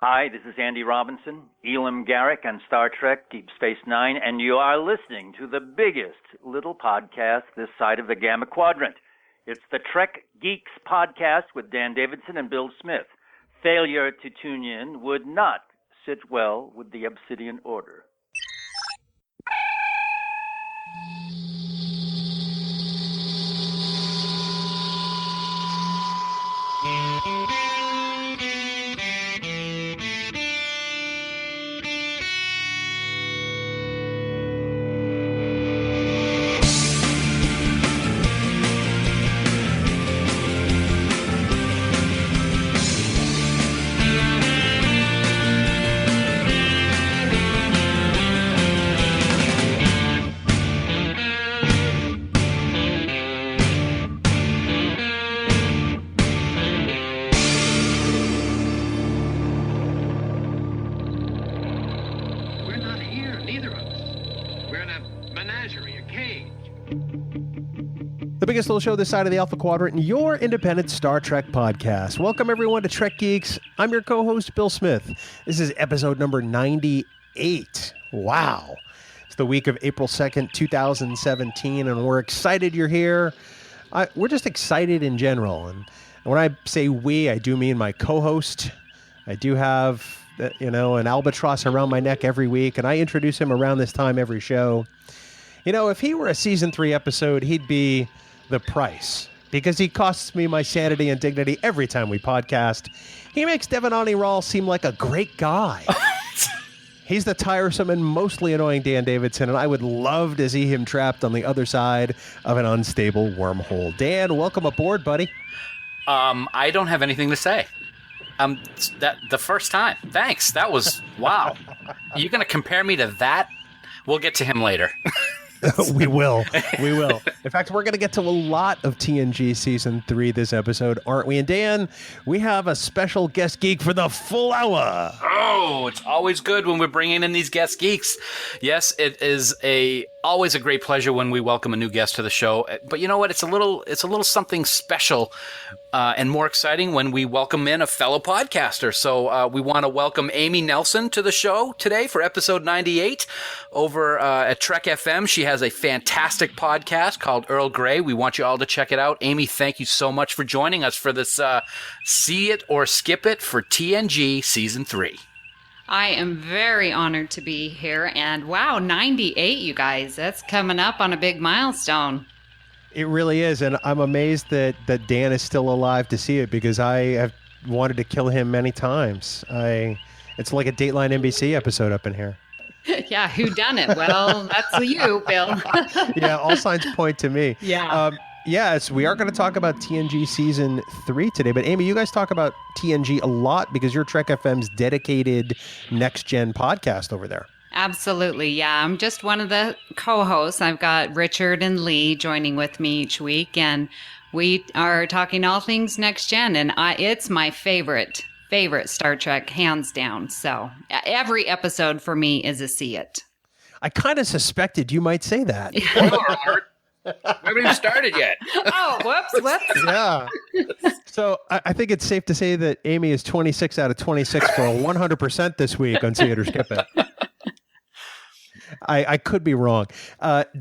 Hi, this is Andy Robinson, Elam Garrick on Star Trek Deep Space Nine, and you are listening to the biggest little podcast this side of the Gamma Quadrant. It's the Trek Geeks podcast with Dan Davidson and Bill Smith. Failure to tune in would not sit well with the Obsidian Order. The biggest little show this side of the Alpha Quadrant, your independent Star Trek podcast. Welcome, everyone, to Trek Geeks. I'm your co-host, Bill Smith. This is episode number 98. Wow. It's the week of April 2nd, 2017, and we're excited you're here. We're just excited in general. And when I say we, I do mean my co-host. I do have, an albatross around my neck every week, and I introduce him around this time every show. You know, if he were a season 3 episode, he'd be the price, because he costs me my sanity and dignity every time we podcast. He makes Devanani Ral seem like a great guy. He's the tiresome and mostly annoying Dan Davidson, and I would love to see him trapped on the other side of an unstable wormhole. Dan, welcome aboard, buddy. I don't have anything to say. The first time. Thanks. That was, wow. You're going to compare me to that? We'll get to him later. We will. In fact, we're going to get to a lot of TNG Season 3 this episode, aren't we? And Dan, we have a special guest geek for the full hour. Oh, it's always good when we're bringing in these guest geeks. Yes, it is always a great pleasure when we welcome a new guest to the show. But you know what? It's a little something special and more exciting when we welcome in a fellow podcaster. So we want to welcome Amy Nelson to the show today for episode 98 over at Trek FM. She has a fantastic podcast called Earl Grey. We want you all to check it out. Amy, thank you so much for joining us for this See It or Skip It for TNG Season 3. I am very honored to be here, and wow, 98, you guys. That's coming up on a big milestone. It really is, and I'm amazed that Dan is still alive to see it, because I have wanted to kill him many times. It's like a Dateline NBC episode up in here. Yeah, who done it? Well, that's you, Bill. Yeah, all signs point to me. Yeah. Yes, we are going to talk about TNG Season 3 today, but Amy, you guys talk about TNG a lot because you're Trek FM's dedicated next-gen podcast over there. Absolutely, yeah. I'm just one of the co-hosts. I've got Richard and Lee joining with me each week, and we are talking all things next-gen, and it's my favorite Star Trek, hands down. So every episode for me is a see it. I kind of suspected you might say that. We haven't even started yet. Oh, whoops. Yeah. So I think it's safe to say that Amy is 26 out of 26 for a 100% this week on See It or Skip It. I could be wrong.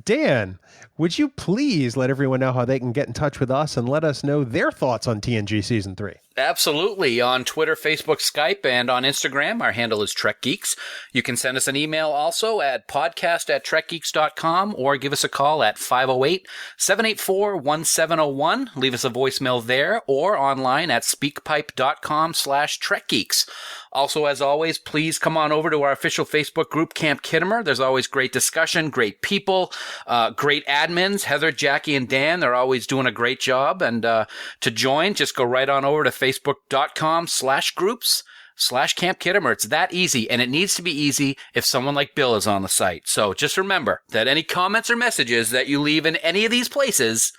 Dan, would you please let everyone know how they can get in touch with us and let us know their thoughts on TNG Season 3? Absolutely. On Twitter, Facebook, Skype, and on Instagram, our handle is Trek Geeks. You can send us an email also at podcast@trekgeeks.com or give us a call at 508-784-1701. Leave us a voicemail there or online at speakpipe.com/trekgeeks. Also, as always, please come on over to our official Facebook group, Camp Kittimer. There's always great discussion, great people, great admins. Heather, Jackie, and Dan, they're always doing a great job. And to join, just go right on over to facebook.com/groups/Camp Kittimer. It's that easy, and it needs to be easy if someone like Bill is on the site. So just remember that any comments or messages that you leave in any of these places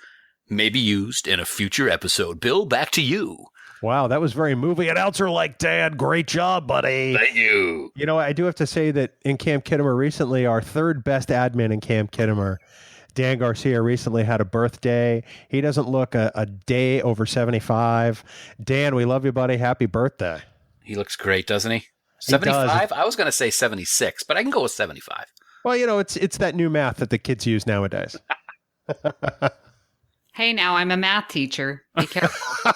may be used in a future episode. Bill, back to you. Wow, that was very moving. Announcer like Dad, great job, buddy. Thank you. You know, I do have to say that in Camp Kittimer recently, our third best admin in Camp Kittimer, Dan Garcia, recently had a birthday. He doesn't look a day over 75. Dan, we love you, buddy. Happy birthday. He looks great, doesn't he? He does. 75? I was going to say 76, but I can go with 75. Well, it's that new math that the kids use nowadays. Hey, now I'm a math teacher. Be careful.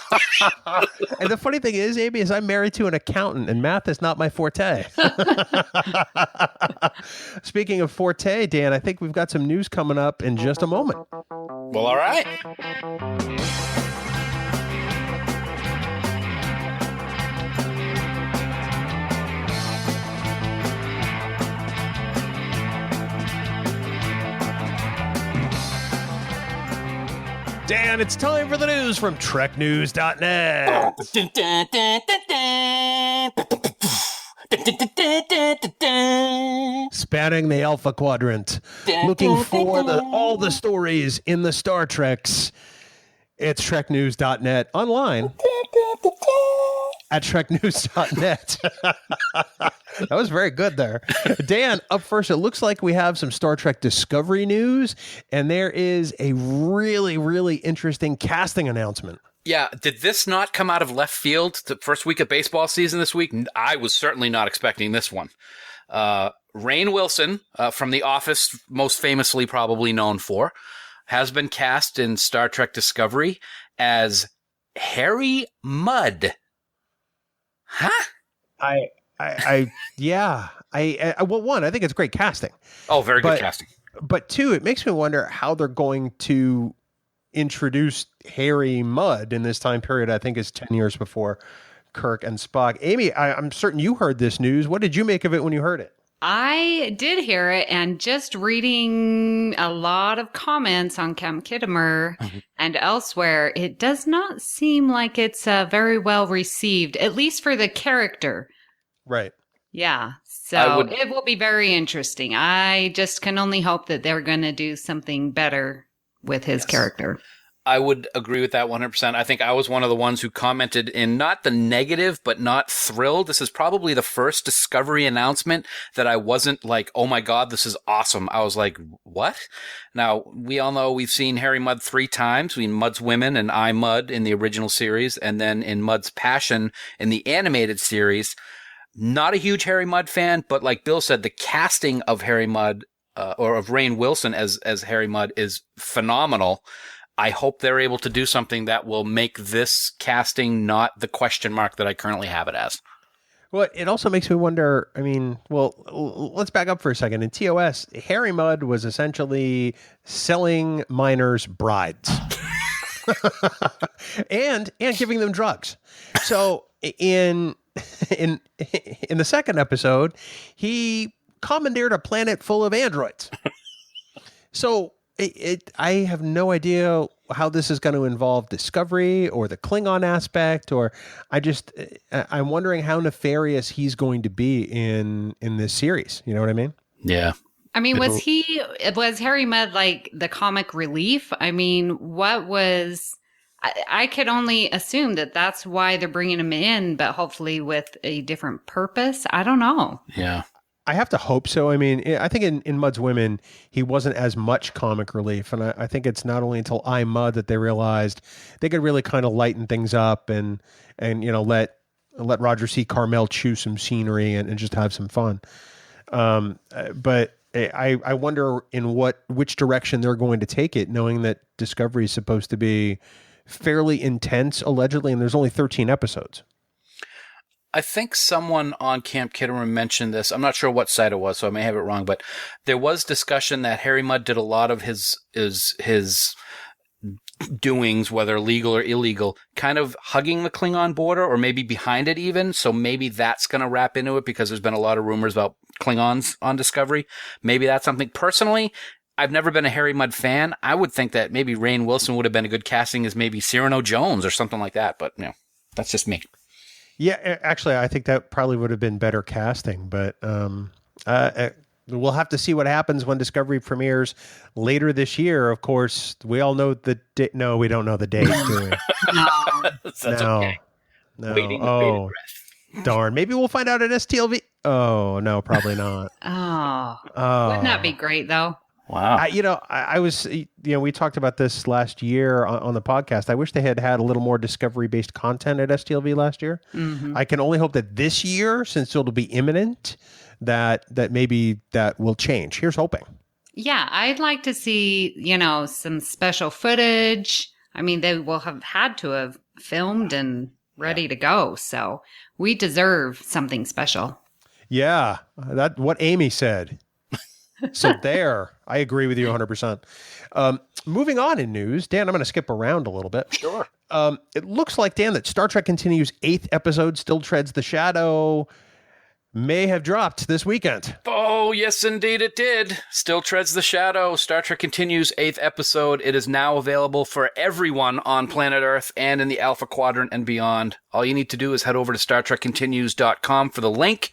And the funny thing is, Amy, is I'm married to an accountant, and math is not my forte. Speaking of forte, Dan, I think we've got some news coming up in just a moment. Well, all right. Dan, it's time for the news from TrekNews.net. Spanning the Alpha Quadrant, looking for all the stories in the Star Treks. It's TrekNews.net, online at TrekNews.net. That was very good there. Dan, up first, it looks like we have some Star Trek Discovery news, and there is a really, really interesting casting announcement. Yeah, did this not come out of left field the first week of baseball season this week? I was certainly not expecting this one. Rainn Wilson, from The Office, most famously probably known for, has been cast in Star Trek Discovery as Harry Mudd. Huh? Well, one, I think it's great casting. Oh, very good casting. But two, it makes me wonder how they're going to introduce Harry Mudd in this time period. I think is 10 years before Kirk and Spock. Amy, I'm certain you heard this news. What did you make of it when you heard it? I did hear it, and just reading a lot of comments on Camp Kittimer and elsewhere, it does not seem like it's very well received, at least for the character. Right. Yeah. So it will be very interesting. I just can only hope that they're going to do something better with his character. I would agree with that 100%. I think I was one of the ones who commented in not the negative, but not thrilled. This is probably the first Discovery announcement that I wasn't like, oh my God, this is awesome. I was like, what? Now, we all know we've seen Harry Mudd 3 times. We Mudd's Women and I Mudd in the original series, and then in Mudd's Passion in the animated series. Not a huge Harry Mudd fan, but like Bill said, the casting of Harry Mudd, or of Rainn Wilson as Harry Mudd is phenomenal. I hope they're able to do something that will make this casting not the question mark that I currently have it as. Well, it also makes me wonder, let's back up for a second. In TOS, Harry Mudd was essentially selling minors brides and giving them drugs. So in the second episode, he commandeered a planet full of androids. So I have no idea how this is going to involve Discovery or the Klingon aspect, or I'm wondering how nefarious he's going to be in this series. You know what I mean? Yeah. I mean, was Harry Mudd like the comic relief? I mean, I could only assume that that's why they're bringing him in, but hopefully with a different purpose. I don't know. Yeah. I have to hope so. I mean, I think in Mudd's Women, he wasn't as much comic relief. And I think it's not only until I Mudd that they realized they could really kind of lighten things up and let Roger C. Carmel chew some scenery and just have some fun. But I wonder which direction they're going to take it, knowing that Discovery is supposed to be fairly intense, allegedly, and there's only 13 episodes. I think someone on Camp Kittimer mentioned this. I'm not sure what site it was, so I may have it wrong, but there was discussion that Harry Mudd did a lot of his doings, whether legal or illegal, kind of hugging the Klingon border or maybe behind it even. So maybe that's going to wrap into it because there's been a lot of rumors about Klingons on Discovery. Maybe that's something. Personally, I've never been a Harry Mudd fan. I would think that maybe Rainn Wilson would have been a good casting as maybe Cyrano Jones or something like that, but that's just me. Yeah, actually, I think that probably would have been better casting, but we'll have to see what happens when Discovery premieres later this year. Of course, we all know the date. No, we don't know the date, do we? That's okay. No. Waiting with bated breath. Darn. Maybe we'll find out at STLV. Oh, no, probably not. Wouldn't that be great, though? Wow. I was, we talked about this last year on the podcast. I wish they had a little more Discovery-based content at STLV last year. Mm-hmm. I can only hope that this year, since it'll be imminent, that maybe that will change. Here's hoping. Yeah, I'd like to see, some special footage. I mean, they will have had to have filmed and ready to go. So we deserve something special. Yeah, that's what Amy said. So I agree with you 100%. Moving on in news, Dan, I'm going to skip around a little bit. Sure. It looks like, Dan, that Star Trek Continues 8th episode, Still Treads the Shadow, may have dropped this weekend. Oh, yes, indeed it did. Still Treads the Shadow. Star Trek Continues 8th episode. It is now available for everyone on planet Earth and in the Alpha Quadrant and beyond. All you need to do is head over to StarTrekContinues.com for the link.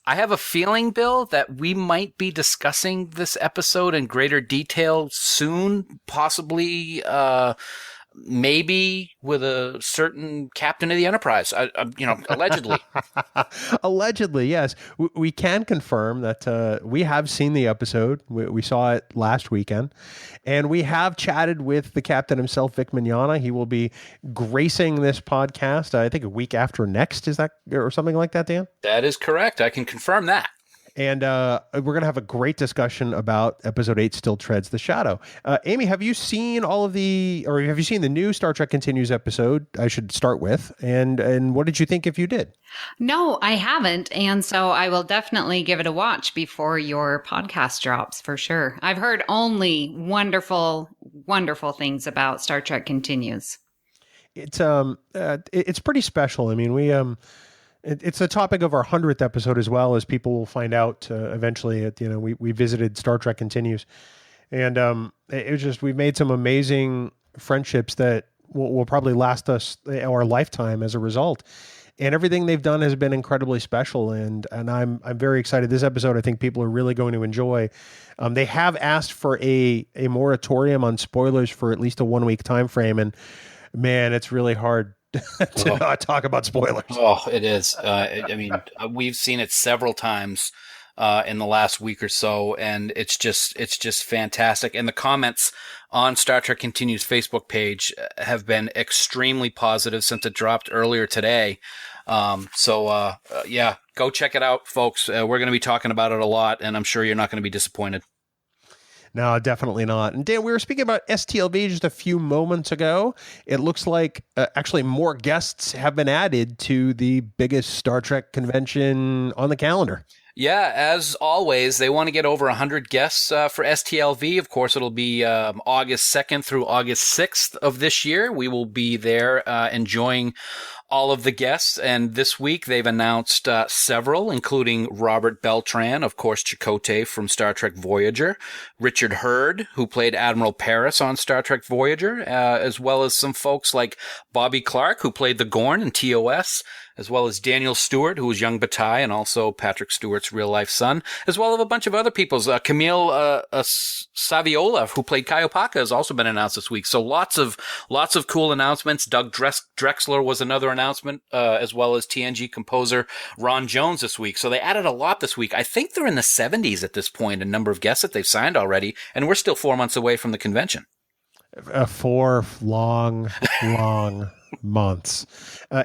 I have a feeling, Bill, that we might be discussing this episode in greater detail soon, possibly maybe with a certain captain of the Enterprise, allegedly. Allegedly, yes. We can confirm that we have seen the episode. We saw it last weekend. And we have chatted with the captain himself, Vic Mignogna. He will be gracing this podcast, I think, a week after next. Is that, or something like that, Dan? That is correct. I can confirm that. And we're going to have a great discussion about episode 8, Still Treads the Shadow. Amy, have you seen have you seen the new Star Trek Continues episode? I should start with. And what did you think if you did? No, I haven't. And so I will definitely give it a watch before your podcast drops for sure. I've heard only wonderful, wonderful things about Star Trek Continues. It's pretty special. I mean, it's the topic of our 100th episode, as well, as people will find out eventually. We visited Star Trek Continues, and it was just, we've made some amazing friendships that will probably last us our lifetime as a result. And everything they've done has been incredibly special, and I'm very excited. This episode, I think people are really going to enjoy. They have asked for a moratorium on spoilers for at least a 1-week time frame, and man, it's really hard to not talk about spoilers. Oh, it is. I mean, we've seen it several times in the last week or so, and it's just fantastic. And the comments on Star Trek Continues Facebook page have been extremely positive since it dropped earlier today. Yeah, go check it out, folks. We're going to be talking about it a lot, and I'm sure you're not going to be disappointed. No, definitely not. And Dan, we were speaking about STLV just a few moments ago. It looks like actually more guests have been added to the biggest Star Trek convention on the calendar. Yeah, as always, they want to get over 100 guests for STLV. Of course, it'll be August 2nd through August 6th of this year. We will be there enjoying all of the guests, and this week they've announced several, including Robert Beltran, of course, Chakotay from Star Trek Voyager, Richard Hurd, who played Admiral Paris on Star Trek Voyager, as well as some folks like Bobby Clark, who played the Gorn in TOS, as well as Daniel Stewart, who was young Bataille and also Patrick Stewart's real-life son, as well as a bunch of other people's. Camille Saviola, who played Kaiopaka, has also been announced this week. So lots of cool announcements. Doug Drexler was another announcement, as well as TNG composer Ron Jones this week. So they added a lot this week. I think they're in the 70s at this point, a number of guests that they've signed already, and we're still 4 months away from the convention. 4 long months.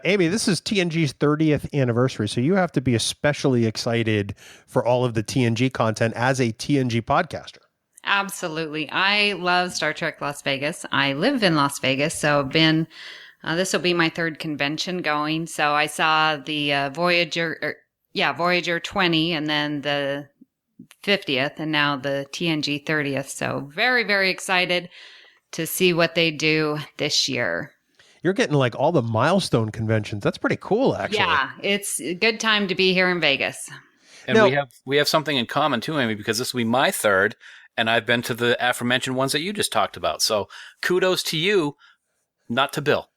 Amy, this is TNG's 30th anniversary, so you have to be especially excited for all of the TNG content as a TNG podcaster. Absolutely. I love Star Trek Las Vegas. I live in Las Vegas, so I've been, this will be my 3rd convention going. So I saw the Voyager 20, and then the 50th, and now the TNG 30th. So very, very excited to see what they do this year. You're getting like all the milestone conventions. That's pretty cool, actually. Yeah, it's a good time to be here in Vegas. And now, we have something in common too, Amy, because this will be my 3rd, and I've been to the aforementioned ones that you just talked about. So kudos to you, not to Bill.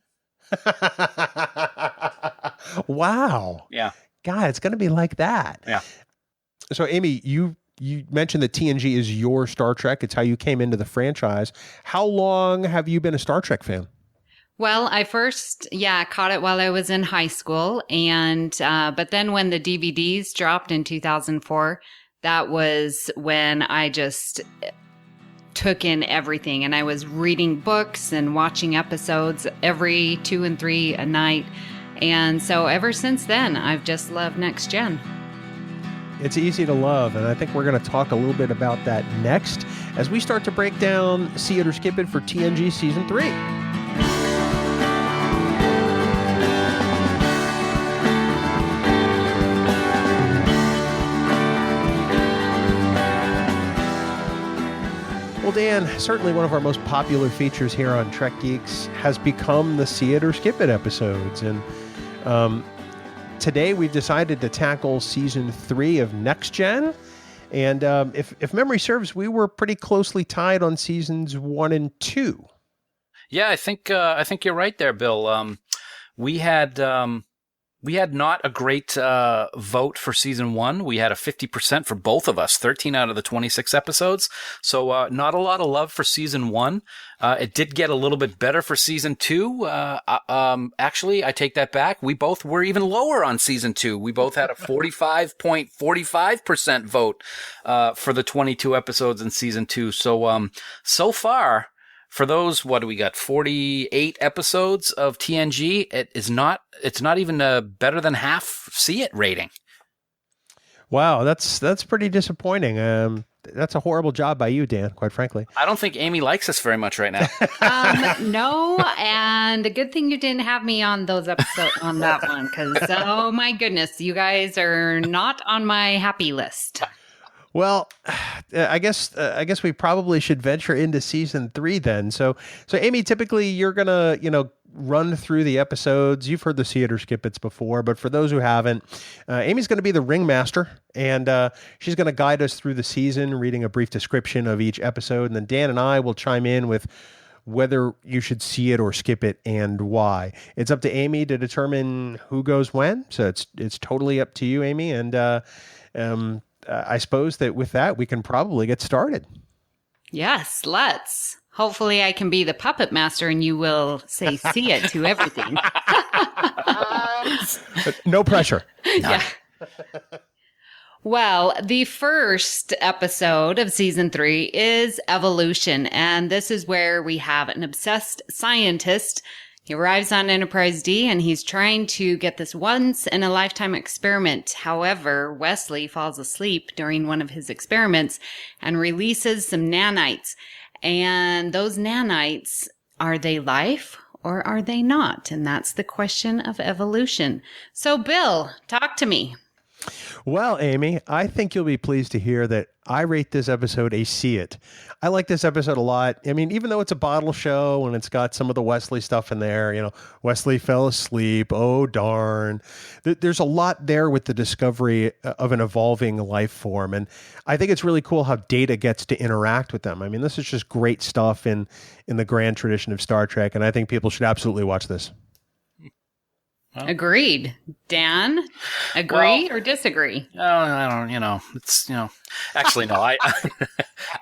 Wow. Yeah. God, it's going to be like that. Yeah. So, Amy, you mentioned that TNG is your Star Trek. It's how you came into the franchise. How long have you been a Star Trek fan? Well, I first, caught it while I was in high school. And, but then when the DVDs dropped in 2004, that was when I just took in everything. And I was reading books and watching episodes every 2 and 3 a night. And so ever since then, I've just loved Next Gen. It's easy to love, and I think we're going to talk a little bit about that next as we start to break down See It or Skip It for TNG Season 3. Well, Dan, certainly one of our most popular features here on Trek Geeks has become the See It or Skip It episodes, and today we've decided to tackle Season 3 of Next Gen. And if memory serves, we were pretty closely tied on Seasons 1 and 2. Yeah, I think you're right there, Bill. We had not a great vote for Season 1. We had a 50% for both of us, 13 out of the 26 episodes. So not a lot of love for Season 1. It did get a little bit better for Season 2. Actually, I take that back. We both were even lower on Season 2. We both had a 45.45% vote for the 22 episodes in Season 2. So so far, for those, what do we got? 48 episodes of TNG. It's not even better than half See It rating. Wow, that's pretty disappointing. That's a horrible job by you, Dan, quite frankly. I don't think Amy likes us very much right now. No, and a good thing you didn't have me on those episodes on that one, because oh my goodness, you guys are not on my happy list. Well, I guess we probably should venture into Season 3 then. So Amy, typically you're gonna run through the episodes. You've heard the See It or Skip It's before, but for those who haven't, Amy's going to be the ringmaster, and she's going to guide us through the season, reading a brief description of each episode, and then Dan and I will chime in with whether you should see it or skip it and why. It's up to Amy to determine who goes when. So it's totally up to you, Amy, and I suppose that with that, we can probably get started. Yes, let's. Hopefully I can be the puppet master and you will say see it to everything. No pressure. Yeah. Well, the first episode of Season 3 is Evolution, and this is where we have an obsessed scientist. He arrives on Enterprise D, and he's trying to get this once-in-a-lifetime experiment. However, Wesley falls asleep during one of his experiments and releases some nanites. And those nanites, are they life or are they not? And that's the question of evolution. So, Bill, talk to me. Well, Amy, I think you'll be pleased to hear that I rate this episode a see it. I like this episode a lot. I mean, even though it's a bottle show and it's got some of the Wesley stuff in there, Wesley fell asleep. Oh, darn. There's a lot there with the discovery of an evolving life form. And I think it's really cool how Data gets to interact with them. I mean, this is just great stuff in the grand tradition of Star Trek. And I think people should absolutely watch this. Well, agreed. Dan, agree or disagree? I don't, actually, no, I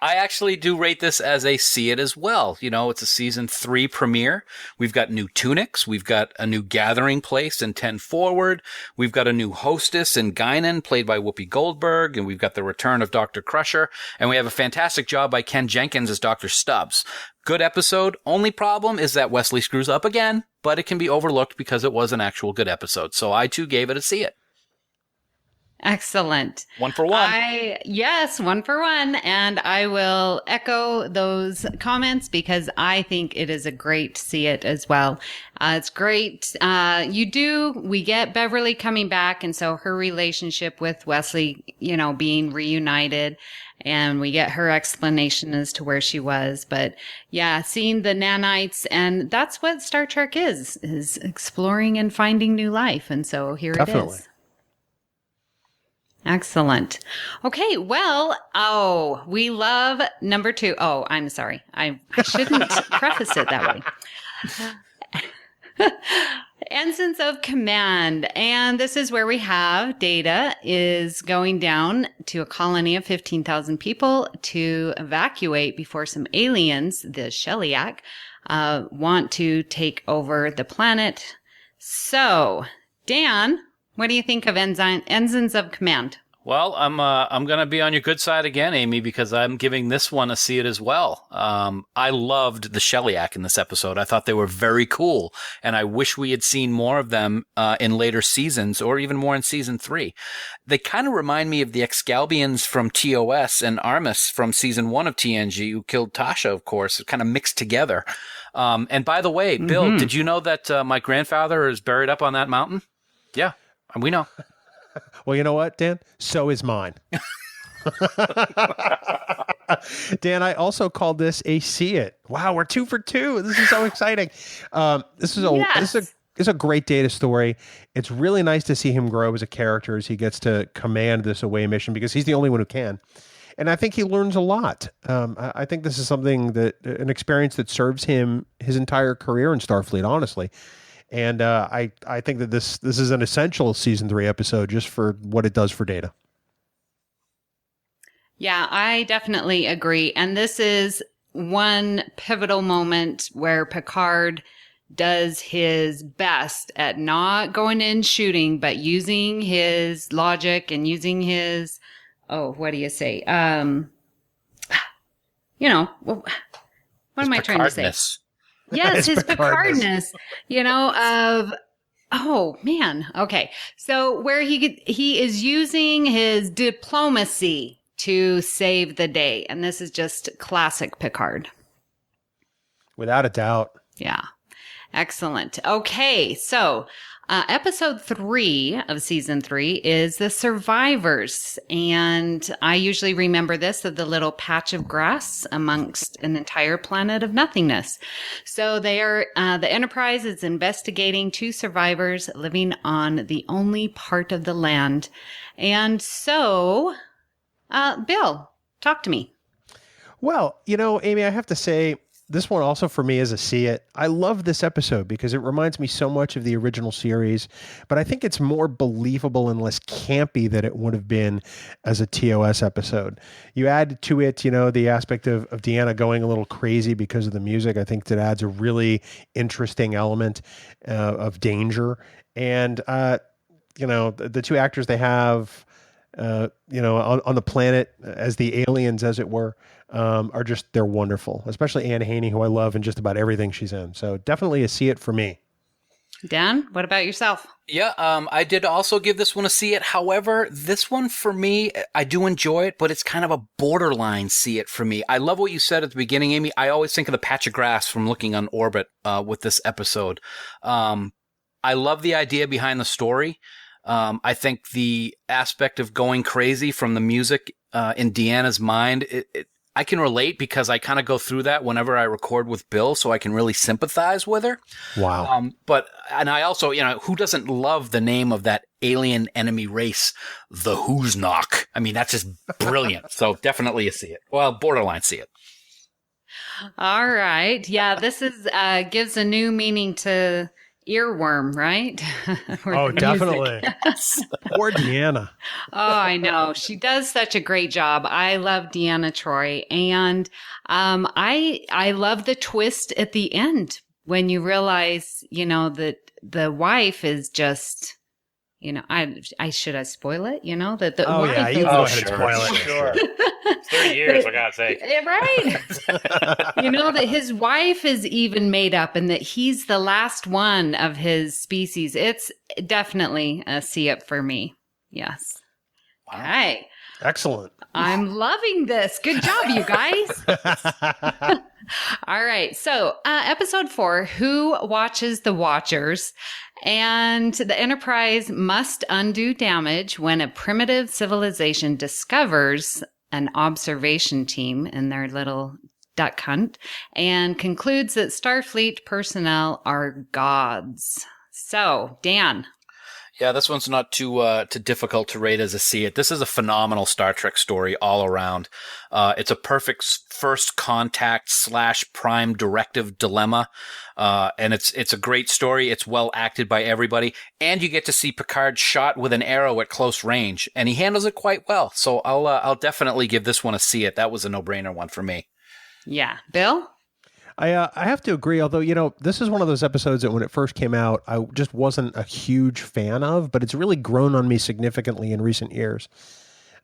actually do rate this as a see it as well. It's a Season 3 premiere. We've got new tunics. We've got a new gathering place in 10 Forward. We've got a new hostess in Guinan, played by Whoopi Goldberg. And we've got the return of Dr. Crusher. And we have a fantastic job by Ken Jenkins as Dr. Stubbs. Good episode. Only problem is that Wesley screws up again, but it can be overlooked because it was an actual good episode. So I too gave it a see it. Excellent. 1 for 1. Yes, 1 for 1. And I will echo those comments because I think it is a great see it as well. It's great. We get Beverly coming back. And so her relationship with Wesley, being reunited, and we get her explanation as to where she was. But yeah, seeing the nanites, and that's what Star Trek is exploring and finding new life. And so here Definitely. It is. Excellent. Okay, well, we love number 2. Oh, I'm sorry. I shouldn't preface it that way. Ensigns of Command. And this is where we have Data is going down to a colony of 15,000 people to evacuate before some aliens, the Shellyak, want to take over the planet. So, Dan, what do you think of Ensigns of Command? Well, I'm gonna be on your good side again, Amy, because I'm giving this one a see it as well. I loved the Shellyak in this episode. I thought they were very cool, and I wish we had seen more of them in later seasons, or even more in season 3. They kind of remind me of the Excalbians from TOS and Armis from season 1 of TNG, who killed Tasha, of course, kind of mixed together. And by the way, Bill, did you know that my grandfather is buried up on that mountain? Yeah, we know. Well, you know what, Dan? So is mine. Dan, I also called this a see it. Wow, we're 2 for 2. This is so exciting. This is a great Data story. It's really nice to see him grow as a character as he gets to command this away mission, because he's the only one who can. And I think he learns a lot. I think this is an experience that serves him his entire career in Starfleet, honestly. And I think that this is an essential season 3 episode just for what it does for Data. Yeah, I definitely agree. And this is one pivotal moment where Picard does his best at not going in shooting, but using his logic and using his, what do you say? What am I trying to say? Yes, his Picardness, okay. So where he is using his diplomacy to save the day. And this is just classic Picard. Without a doubt. Yeah. Excellent. Okay. So episode 3 of season 3 is The Survivors. And I usually remember this of the little patch of grass amongst an entire planet of nothingness. So they are, the Enterprise is investigating 2 survivors living on the only part of the land. And so, Bill, talk to me. Well, Amy, I have to say, this one also for me is a see it. I love this episode because it reminds me so much of the original series, but I think it's more believable and less campy than it would have been as a TOS episode. You add to it, the aspect of Deanna going a little crazy because of the music. I think that adds a really interesting element of danger. And, the 2 actors they have, on the planet as the aliens, as it were, they're wonderful, especially Anne Haney, who I love in just about everything she's in. So definitely a see it for me. Dan, what about yourself? Yeah, I did also give this one a see it. However, this one for me, I do enjoy it, but it's kind of a borderline see it for me. I love what you said at the beginning, Amy. I always think of the patch of grass from looking on orbit with this episode. I love the idea behind the story. I think the aspect of going crazy from the music in Deanna's mind, I can relate because I kind of go through that whenever I record with Bill, so I can really sympathize with her. Wow. And I also, who doesn't love the name of that alien enemy race, the Who's Knock? I mean, that's just brilliant. So definitely a see it. Well, borderline see it. All right. Yeah, this is gives a new meaning to earworm, right? Oh, definitely. Yes. Poor Deanna. Oh, I know. She does such a great job. I love Deanna Troi. And I love the twist at the end when you realize, that the wife is just, I should I spoil it? That the wife yeah, you go ahead and spoil it. Sure. 30 years, for God's sake. Right. That his wife is even made up and that he's the last one of his species. It's definitely a see it for me. Yes. Wow. Okay. Excellent. I'm loving this. Good job, you guys. All right. So, episode 4, Who Watches the Watchers? And the Enterprise must undo damage when a primitive civilization discovers an observation team in their little duck hunt and concludes that Starfleet personnel are gods. So, Dan. Yeah, this one's not too difficult to rate as a see it. This is a phenomenal Star Trek story all around. It's a perfect first contact / prime directive dilemma. And it's a great story. It's well acted by everybody. And you get to see Picard shot with an arrow at close range. And he handles it quite well. So I'll definitely give this one a see it. That was a no-brainer one for me. Yeah. Bill? I have to agree, although, this is one of those episodes that when it first came out, I just wasn't a huge fan of, but it's really grown on me significantly in recent years.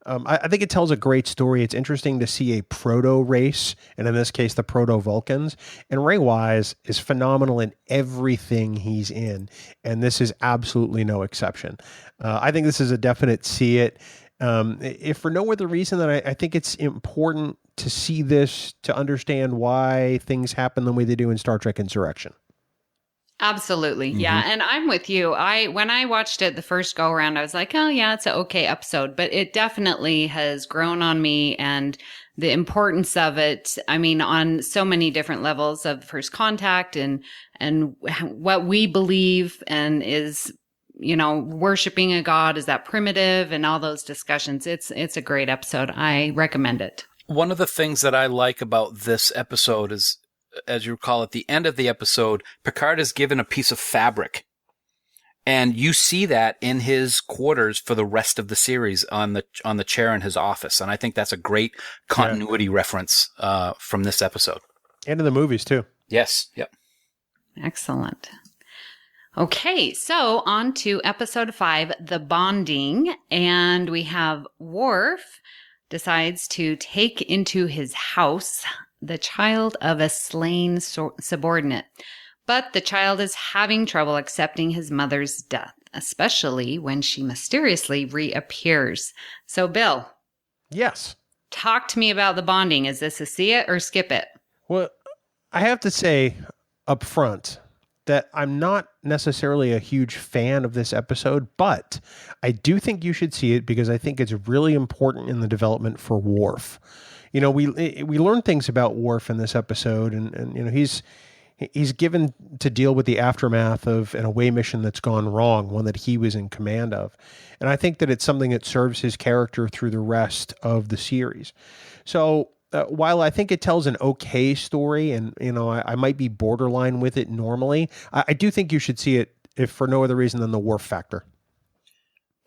I think it tells a great story. It's interesting to see a proto race, and in this case, the proto Vulcans. And Ray Wise is phenomenal in everything he's in, and this is absolutely no exception. I think this is a definite see it. If for no other reason than I think it's important to see this to understand why things happen the way they do in Star Trek Insurrection. Absolutely. Yeah. And I'm with you. When I watched it the first go around, I was like, oh yeah, it's an okay episode, but it definitely has grown on me, and the importance of it. I mean, on so many different levels of first contact and what we believe and is, worshiping a god, is that primitive, and all those discussions. It's a great episode. I recommend it. One of the things that I like about this episode is, as you recall, at the end of the episode, Picard is given a piece of fabric. And you see that in his quarters for the rest of the series on the chair in his office. And I think that's a great continuity reference from this episode. And in the movies, too. Yes. Yep. Excellent. Okay, so on to episode 5, The Bonding. And we have Worf decides to take into his house the child of a slain subordinate. But the child is having trouble accepting his mother's death, especially when she mysteriously reappears. So, Bill. Yes. Talk to me about The Bonding. Is this a see it or skip it? Well, I have to say up front that I'm not necessarily a huge fan of this episode, but I do think you should see it because I think it's really important in the development for Worf. We learn things about Worf in this episode, and he's given to deal with the aftermath of an away mission that's gone wrong, one that he was in command of. And I think that it's something that serves his character through the rest of the series. So while I think it tells an okay story, and I might be borderline with it normally, I do think you should see it if for no other reason than the Worf factor.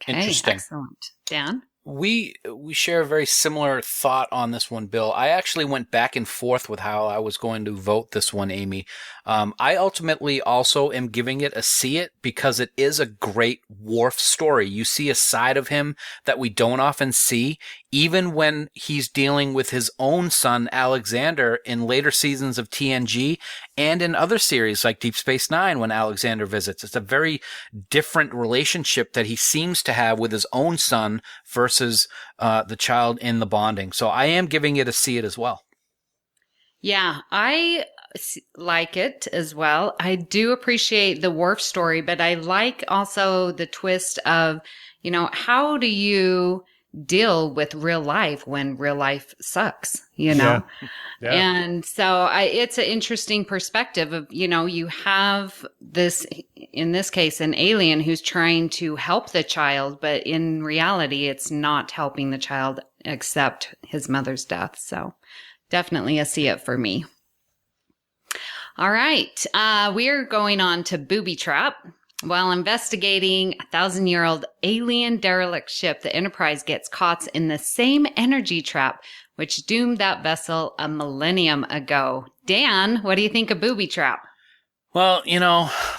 Okay, interesting. Excellent. Dan? We share a very similar thought on this one, Bill. I actually went back and forth with how I was going to vote this one, Amy. I ultimately also am giving it a see it because it is a great Worf story. You see a side of him that we don't often see, even when he's dealing with his own son, Alexander, in later seasons of TNG and in other series like Deep Space Nine when Alexander visits. It's a very different relationship that he seems to have with his own son versus the child in The Bonding. So I am giving it a see it as well. Yeah, I like it as well. I do appreciate the Worf story, but I like also the twist of, how do you deal with real life when real life sucks, Yeah. And so it's an interesting perspective of, you have this, in this case, an alien who's trying to help the child, but in reality, it's not helping the child accept his mother's death. So definitely a see it for me. All right. We're going on to Booby Trap. While investigating a 1,000-year-old alien derelict ship, the Enterprise gets caught in the same energy trap which doomed that vessel a millennium ago. Dan, what do you think of Booby Trap? Well,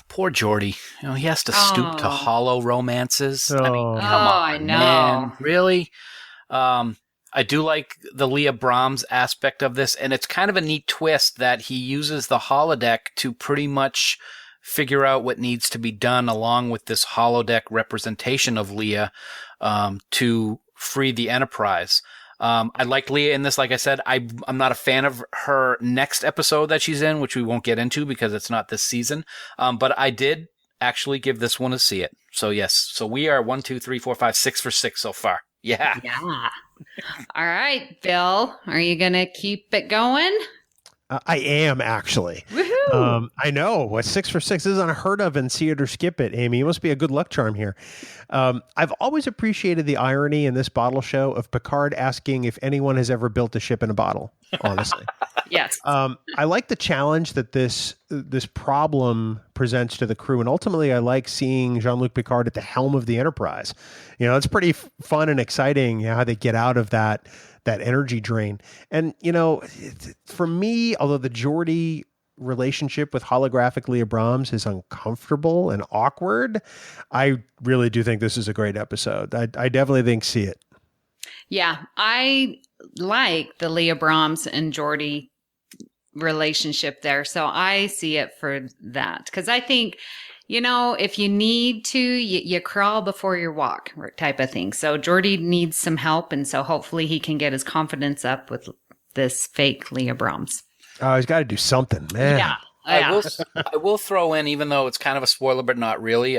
poor Geordi. He has to stoop to hollow romances. I mean, come on, I know. Man. Really? I do like the Leah Brahms aspect of this, and it's kind of a neat twist that he uses the holodeck to pretty much figure out what needs to be done along with this holodeck representation of Leah to free the Enterprise. I like Leah in this. Like I said, I'm not a fan of her next episode that she's in, which we won't get into because it's not this season. But I did actually give this one a see it. So yes. So we are 1, 2, 3, 4, 5, 6 for 6 so far. Yeah. Yeah. All right, Bill, are you going to keep it going? I am actually. Woohoo! I know what 6 for 6 is unheard of in See It or Skip It. Amy, you must be a good luck charm here. I've always appreciated the irony in this bottle show of Picard asking if anyone has ever built a ship in a bottle. Honestly, Yes. I like the challenge that this problem presents to the crew, and ultimately, I like seeing Jean-Luc Picard at the helm of the Enterprise. It's pretty fun and exciting how they get out of that energy drain. And, for me, although the Geordi relationship with holographic Leah Brahms is uncomfortable and awkward, I really do think this is a great episode. I definitely think see it. Yeah, I like the Leah Brahms and Geordi relationship there. So I see it for that. Because I think, if you need to, you crawl before you walk type of thing. So Geordi needs some help. And so hopefully he can get his confidence up with this fake Leah Brahms. Oh, he's got to do something, man. Yeah. I will throw in, even though it's kind of a spoiler, but not really,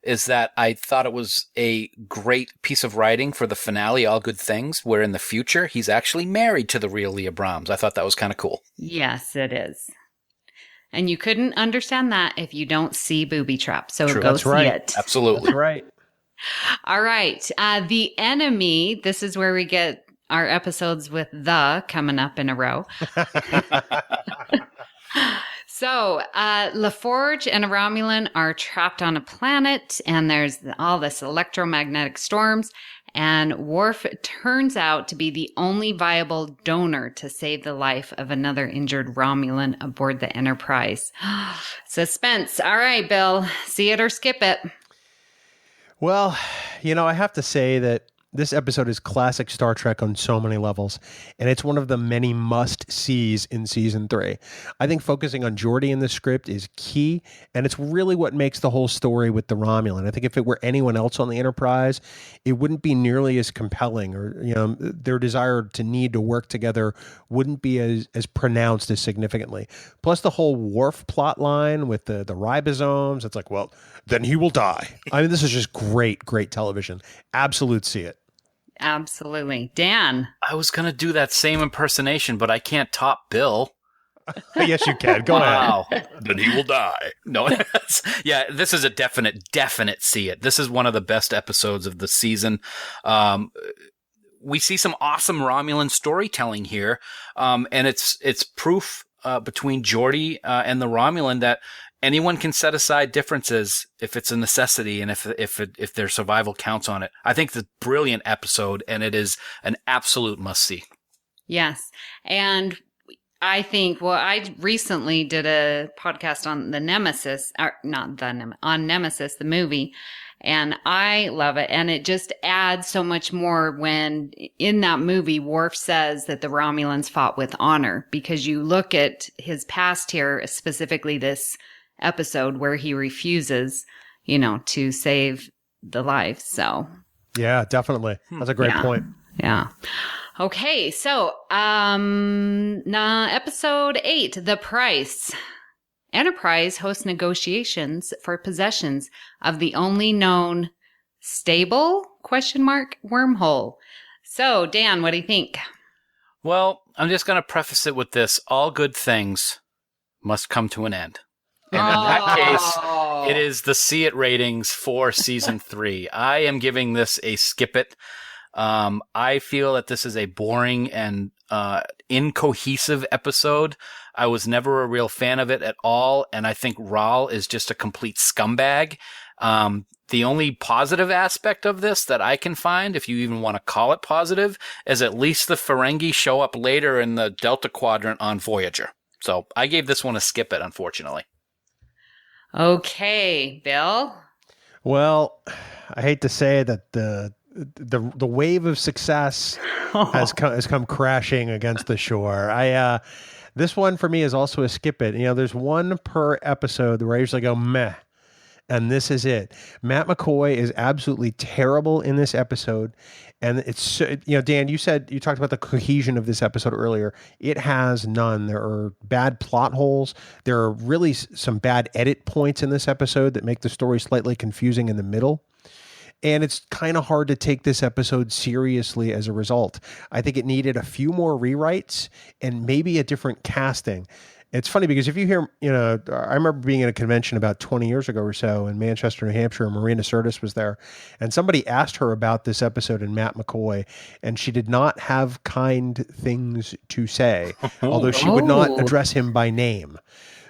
is that I thought it was a great piece of writing for the finale, All Good Things, where in the future he's actually married to the real Leah Brahms. I thought that was kind of cool. Yes, it is. And you couldn't understand that if you don't see Booby Trap. So True. go That's see right. it. Absolutely. That's right. All right. The Enemy. This is where we get our episodes with the coming up in a row. So, LaForge and a Romulan are trapped on a planet, and there's all this electromagnetic storms, and Worf turns out to be the only viable donor to save the life of another injured Romulan aboard the Enterprise. Suspense. All right, Bill. See it or skip it. Well, I have to say that this episode is classic Star Trek on so many levels, and it's one of the many must-sees in Season 3. I think focusing on Geordi in the script is key, and it's really what makes the whole story with the Romulan. I think if it were anyone else on the Enterprise, it wouldn't be nearly as compelling, or their desire to need to work together wouldn't be as pronounced as significantly. Plus the whole Worf plot line with the ribosomes, it's like, well, then he will die. I mean, this is just great television. Absolute see it. Absolutely. Dan. I was going to do that same impersonation, but I can't top Bill. Yes, you can. Go Wow. ahead. Then he will die. No, yeah, this is a definite see it. This is one of the best episodes of the season. We see some awesome Romulan storytelling here, and it's proof between Geordi and the Romulan that anyone can set aside differences if it's a necessity and if their survival counts on it. I think it's a brilliant episode, and it is an absolute must-see. Yes. And I think, I recently did a podcast on the Nemesis, or not on Nemesis, the movie, and I love it. And it just adds so much more when in that movie, Worf says that the Romulans fought with honor, because you look at his past here, specifically this episode where he refuses, to save the life. So Yeah, definitely. That's a great point. Yeah. Okay. So, episode 8, The Price. Enterprise hosts negotiations for possessions of the only known stable ? Wormhole. So, Dan, what do you think? Well, I'm just going to preface it with this. All good things must come to an end. And in that case, it is the See It ratings for Season 3. I am giving this a skip it. I feel that this is a boring and incohesive episode. I was never a real fan of it at all, and I think Raul is just a complete scumbag. The only positive aspect of this that I can find, if you even want to call it positive, is at least the Ferengi show up later in the Delta Quadrant on Voyager. So I gave this one a skip it, unfortunately. Okay, Bill. Well, I hate to say that the wave of success has come crashing against the shore. This one for me is also a skip it. There's one per episode where I usually go meh, and this is it. Matt McCoy is absolutely terrible in this episode, and it's Dan, you talked about the cohesion of this episode earlier. It has none. There are bad plot holes. There are really some bad edit points in this episode that make the story slightly confusing in the middle. And it's kind of hard to take this episode seriously as a result. I think it needed a few more rewrites and maybe a different casting. It's funny because if you hear, I remember being at a convention about 20 years ago or so in Manchester, New Hampshire, and Marina Sirtis was there, and somebody asked her about this episode and Matt McCoy, and she did not have kind things to say, although she would not address him by name.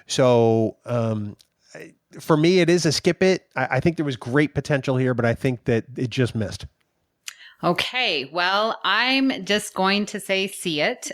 So, for me, it is a skip it. I think there was great potential here, but I think that it just missed. Okay, well, I'm just going to say see it.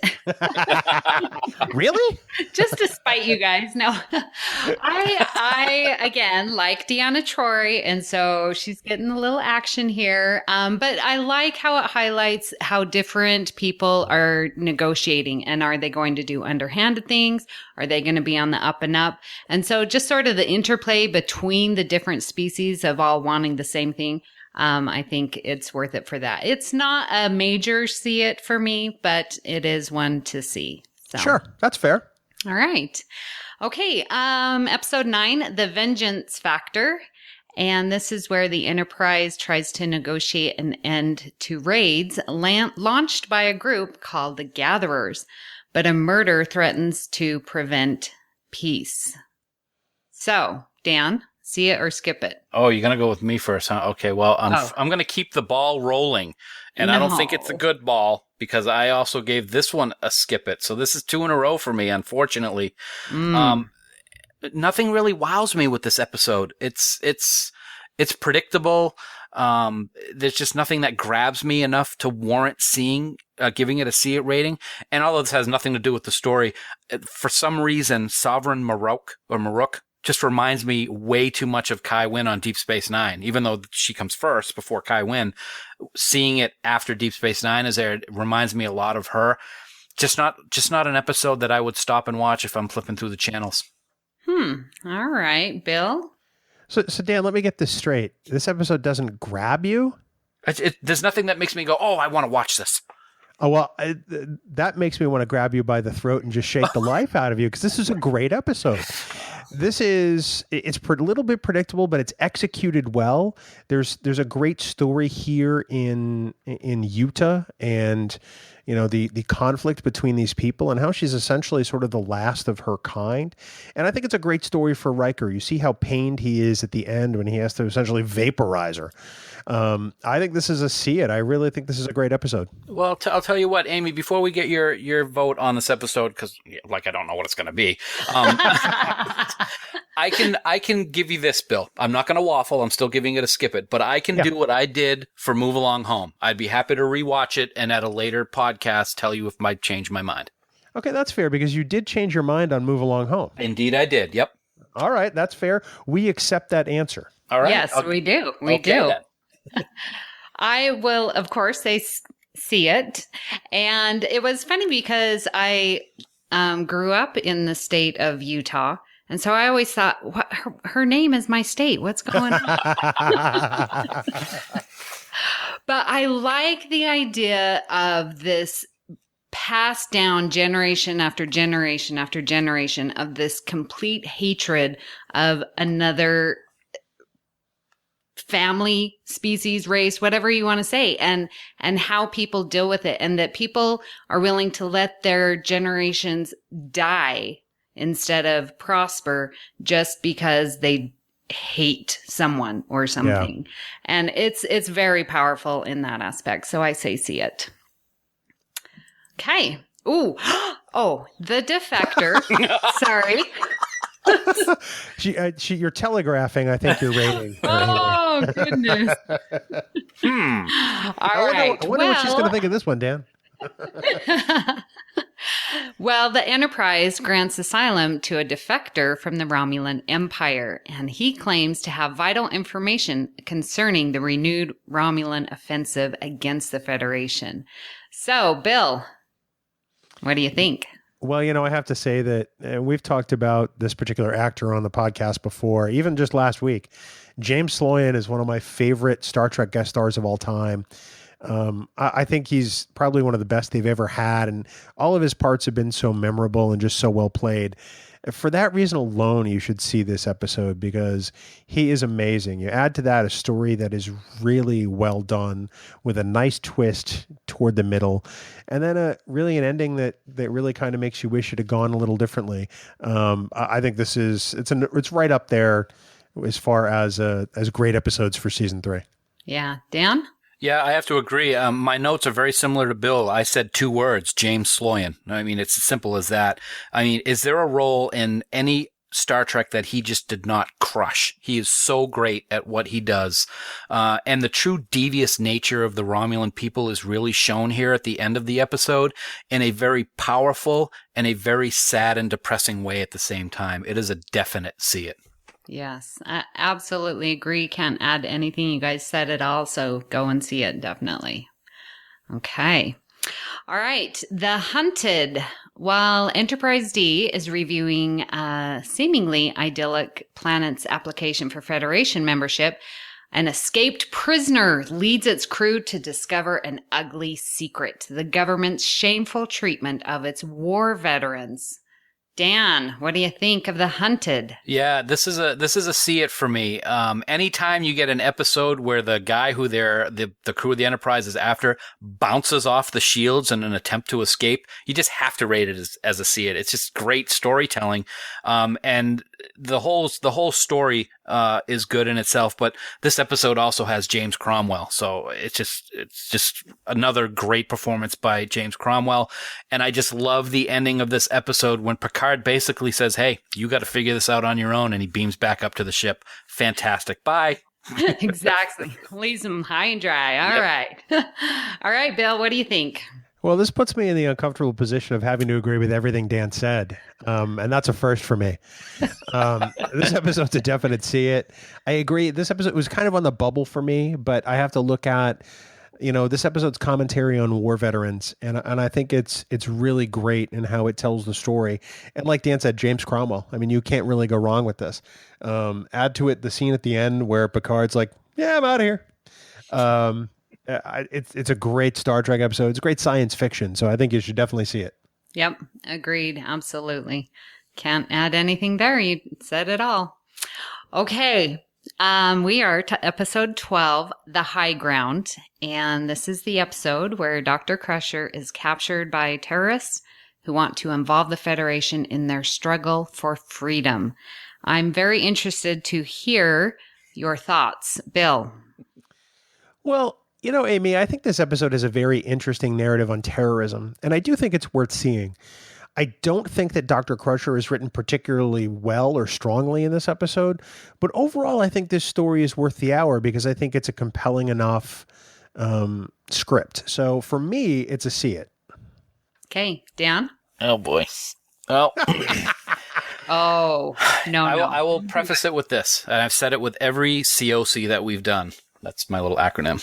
Really? Just to spite you guys. No, I again like Deanna Troy, and so she's getting a little action here. But I like how it highlights how different people are negotiating, and are they going to do underhanded things? Are they going to be on the up and up? And so just sort of the interplay between the different species of all wanting the same thing. I think it's worth it for that. It's not a major see it for me, but it is one to see. So. Sure, that's fair. All right. Okay. Episode 9, The Vengeance Factor. And this is where the Enterprise tries to negotiate an end to raids launched by a group called the Gatherers, but a murder threatens to prevent peace. So, Dan, see it or skip it? Oh, you're going to go with me first, huh? Okay, well, I'm going to keep the ball rolling. And I don't think it's a good ball because I also gave this one a skip it. So this is 2 in a row for me, unfortunately. Nothing really wows me with this episode. It's predictable. There's just nothing that grabs me enough to warrant giving it a see it rating. And although this has nothing to do with the story, for some reason, Sovereign Maruk just reminds me way too much of Kai Wynn on Deep Space Nine, even though she comes first before Kai Wynn. Seeing it after Deep Space Nine is aired reminds me a lot of her. Just not an episode that I would stop and watch if I'm flipping through the channels. All right, Bill. So Dan, let me get this straight. This episode doesn't grab you? There's nothing that makes me go, oh, I want to watch this. Oh, well, that makes me want to grab you by the throat and just shake the life out of you because this is a great episode. It's a little bit predictable, but it's executed well. There's a great story here in Utah and, you know, the conflict between these people and how she's essentially sort of the last of her kind. And I think it's a great story for Riker. You see how pained he is at the end when he has to essentially vaporize her. I think this is a see it. I really think this is a great episode. Well, I'll tell you what, Amy, before we get your vote on this episode, because I don't know what it's going to be, I can give you this, Bill. I'm not going to waffle. I'm still giving it a skip it, but I can do what I did for Move Along Home. I'd be happy to rewatch it and at a later podcast tell you if I change my mind. Okay, that's fair because you did change your mind on Move Along Home. Indeed, I did. Yep. All right, that's fair. We accept that answer. All right. Yes, we do. We do. I will, of course, say see it. And it was funny because I grew up in the state of Utah. And so I always thought, what, her name is my state. What's going on? But I like the idea of this passed down generation after generation after generation of this complete hatred of another family, species, race, whatever you want to say, and how people deal with it, and that people are willing to let their generations die instead of prosper just because they hate someone or something. Yeah. And it's very powerful in that aspect. So I say see it. Okay. Ooh. Oh, the defector. Sorry. You're telegraphing, I think, your rating. Oh, goodness. All right. I wonder what she's going to think of this one, Dan. Well, the Enterprise grants asylum to a defector from the Romulan Empire, and he claims to have vital information concerning the renewed Romulan offensive against the Federation. So, Bill, what do you think? Well, you know, I have to say that we've talked about this particular actor on the podcast before, even just last week. James Sloyan is one of my favorite Star Trek guest stars of all time. I think he's probably one of the best they've ever had, and all of his parts have been so memorable and just so well played. For that reason alone, you should see this episode because he is amazing. You add to that a story that is really well done with a nice twist toward the middle, and then an ending that really kind of makes you wish it had gone a little differently. I think this is it's right up there as far as great episodes for season 3. Yeah, Dan? Yeah, I have to agree. My notes are very similar to Bill. I said 2 words, James Sloyan. I mean, it's as simple as that. I mean, is there a role in any Star Trek that he just did not crush. He is so great at what he does. And the true devious nature of the Romulan people is really shown here at the end of the episode in a very powerful and a very sad and depressing way at the same time. It is a definite see it. Yes, I absolutely agree. Can't add anything. You guys said it all, so go and see it, definitely. Okay. All right. The Hunted. While Enterprise D is reviewing a seemingly idyllic planet's application for Federation membership, an escaped prisoner leads its crew to discover an ugly secret, the government's shameful treatment of its war veterans. Dan, what do you think of The Hunted? Yeah, this is a see it for me. Anytime you get an episode where the guy who the crew of the Enterprise is after bounces off the shields in an attempt to escape, you just have to rate it as a see it. It's just great storytelling. And the whole story is good in itself, but this episode also has James Cromwell. So it's just another great performance by James Cromwell. And I just love the ending of this episode when Picard basically says, "Hey, you got to figure this out on your own," and he beams back up to the ship. Fantastic. Bye. Exactly. Leaves him high and dry. All right. All right, Bill, what do you think? Well, this puts me in the uncomfortable position of having to agree with everything Dan said. And that's a first for me. This episode's a definite see it. I agree. This episode was kind of on the bubble for me, but I have to look at, this episode's commentary on war veterans. And I think it's really great in how it tells the story. And like Dan said, James Cromwell, I mean, you can't really go wrong with this. Add to it the scene at the end where Picard's like, "Yeah, I'm out of here." It's a great Star Trek episode. It's great science fiction, so I think you should definitely see it. Yep, agreed. Absolutely. Can't add anything there. You said it all. Okay, we are to episode 12, The High Ground, and this is the episode where Dr. Crusher is captured by terrorists who want to involve the Federation in their struggle for freedom. I'm very interested to hear your thoughts. Bill? Well, Amy, I think this episode is a very interesting narrative on terrorism, and I do think it's worth seeing. I don't think that Dr. Crusher is written particularly well or strongly in this episode, but overall, I think this story is worth the hour because I think it's a compelling enough script. So for me, it's a see it. Okay, Dan? Oh, boy. Well... Oh, no. I will preface it with this, and I've said it with every COC that we've done. That's my little acronym.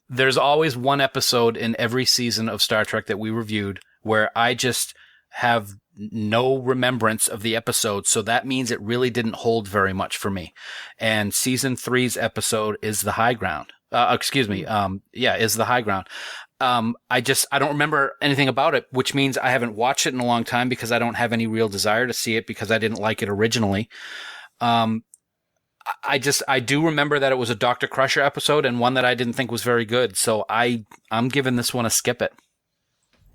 There's always one episode in every season of Star Trek that we reviewed where I just have no remembrance of the episode. So that means it really didn't hold very much for me. And season 3's episode is The High Ground. Is The High Ground. I don't remember anything about it, which means I haven't watched it in a long time because I don't have any real desire to see it because I didn't like it originally. I do remember that it was a Dr. Crusher episode and one that I didn't think was very good. So I'm giving this one a skip it.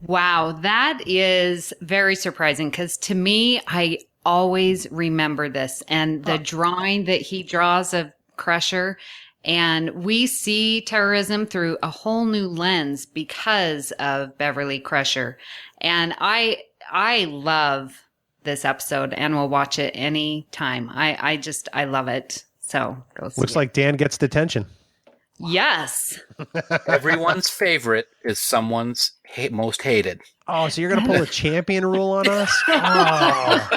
Wow, that is very surprising because to me, I always remember this and the drawing that he draws of Crusher. And we see terrorism through a whole new lens because of Beverly Crusher. And I love this episode and will watch it any time. I love it. So go see Looks it. like Dan gets detention. Yes. Everyone's favorite is someone's most hated. Oh, so you're going to pull a champion rule on us? Oh,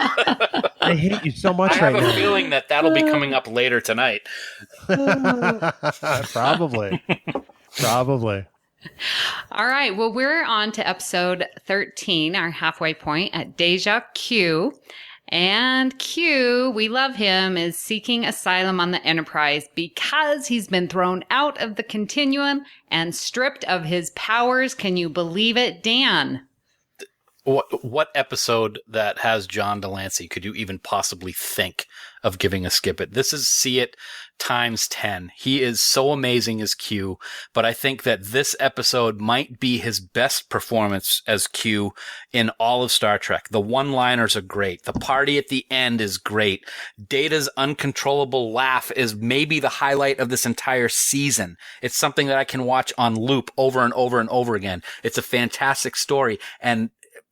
I hate you so much I right have now. a feeling that'll be coming up later tonight. Probably. All right. Well, we're on to episode 13, our halfway point at Deja Q. And Q, we love him, is seeking asylum on the Enterprise because he's been thrown out of the Continuum and stripped of his powers. Can you believe it, Dan? What episode that has John Delancey could you even possibly think of giving a skip it? This is see it times 10. He is so amazing as Q, but I think that this episode might be his best performance as Q in all of Star Trek. The one-liners are great. The party at the end is great. Data's uncontrollable laugh is maybe the highlight of this entire season. It's something that I can watch on loop over and over and over again. It's a fantastic story, and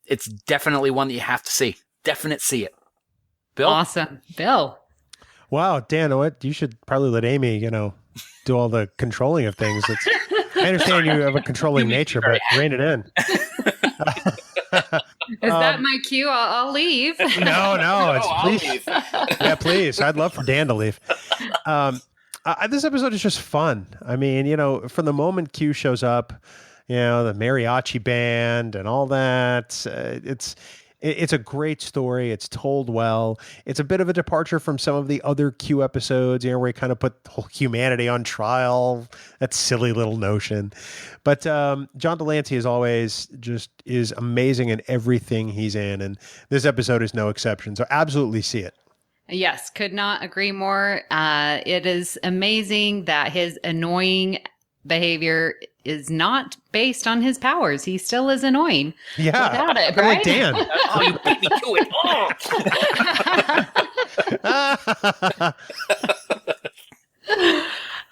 it's definitely one that you have to see. Definite see it. Bill? Awesome. Bill. Wow, Dan, what you should probably let Amy, do all the controlling of things. I understand you have a controlling nature, but rein it in. Is that my cue? I'll leave. No, I'll leave. Yeah, please. I'd love for Dan to leave. This episode is just fun. I mean, from the moment Q shows up, the mariachi band and all that, it's a great story. It's told well. It's a bit of a departure from some of the other Q episodes, where he kind of put the whole humanity on trial. That silly little notion. But John Delancey, as always, just is amazing in everything he's in. And this episode is no exception. So absolutely see it. Yes, could not agree more. It is amazing that his annoying behavior is not based on his powers. He still is annoying. Yeah. Without it, Like right? Dan. Oh, you beat me to it.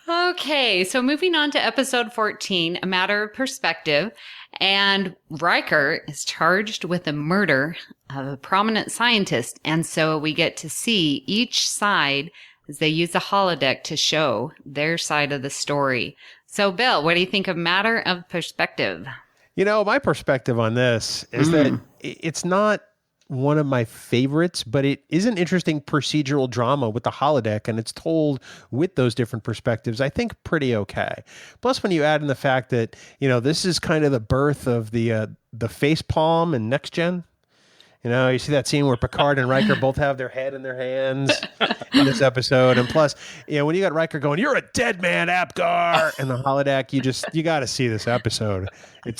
Okay, so moving on to episode 14, A Matter of Perspective. And Riker is charged with the murder of a prominent scientist. And so we get to see each side as they use the holodeck to show their side of the story. So, Bill, what do you think of Matter of Perspective? My perspective on this is that it's not one of my favorites, but it is an interesting procedural drama with the holodeck, and it's told with those different perspectives, I think pretty okay. Plus, when you add in the fact that, this is kind of the birth of the face palm in Next Gen. You see that scene where Picard and Riker both have their head in their hands in this episode. And plus, when you got Riker going, "You're a dead man, Apgar," and the holodeck, you got to see this episode. I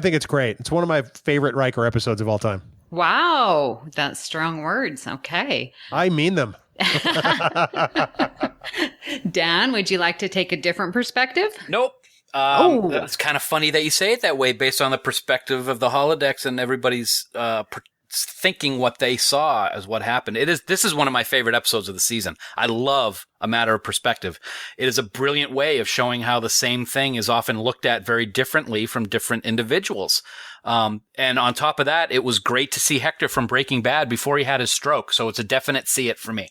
think it's great. It's one of my favorite Riker episodes of all time. Wow, that's strong words. Okay. I mean them. Dan, would you like to take a different perspective? Nope. It's kind of funny that you say it that way based on the perspective of the holodecks and everybody's thinking what they saw as what happened. This is one of my favorite episodes of the season. I love A Matter of Perspective. It is a brilliant way of showing how the same thing is often looked at very differently from different individuals. And on top of that, it was great to see Hector from Breaking Bad before he had his stroke. So it's a definite see it for me.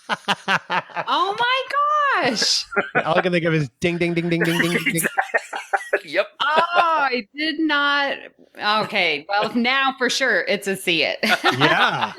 Oh my gosh. All I can think of is ding, ding, ding, ding, ding, ding, ding. Yep. Oh, I did not. Okay. Well, now for sure it's a see it. Yeah.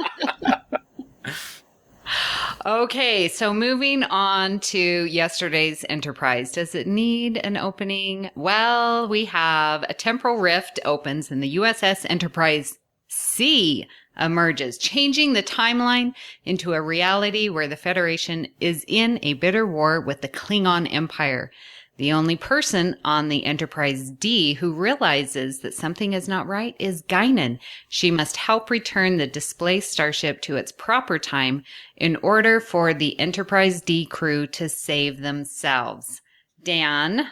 Okay. So moving on to yesterday's Enterprise. Does it need an opening? Well, we have a temporal rift opens and the USS Enterprise C emerges, changing the timeline into a reality where the Federation is in a bitter war with the Klingon Empire. The only person on the Enterprise D who realizes that something is not right is Guinan. She must help return the displaced starship to its proper time in order for the Enterprise D crew to save themselves. Dan,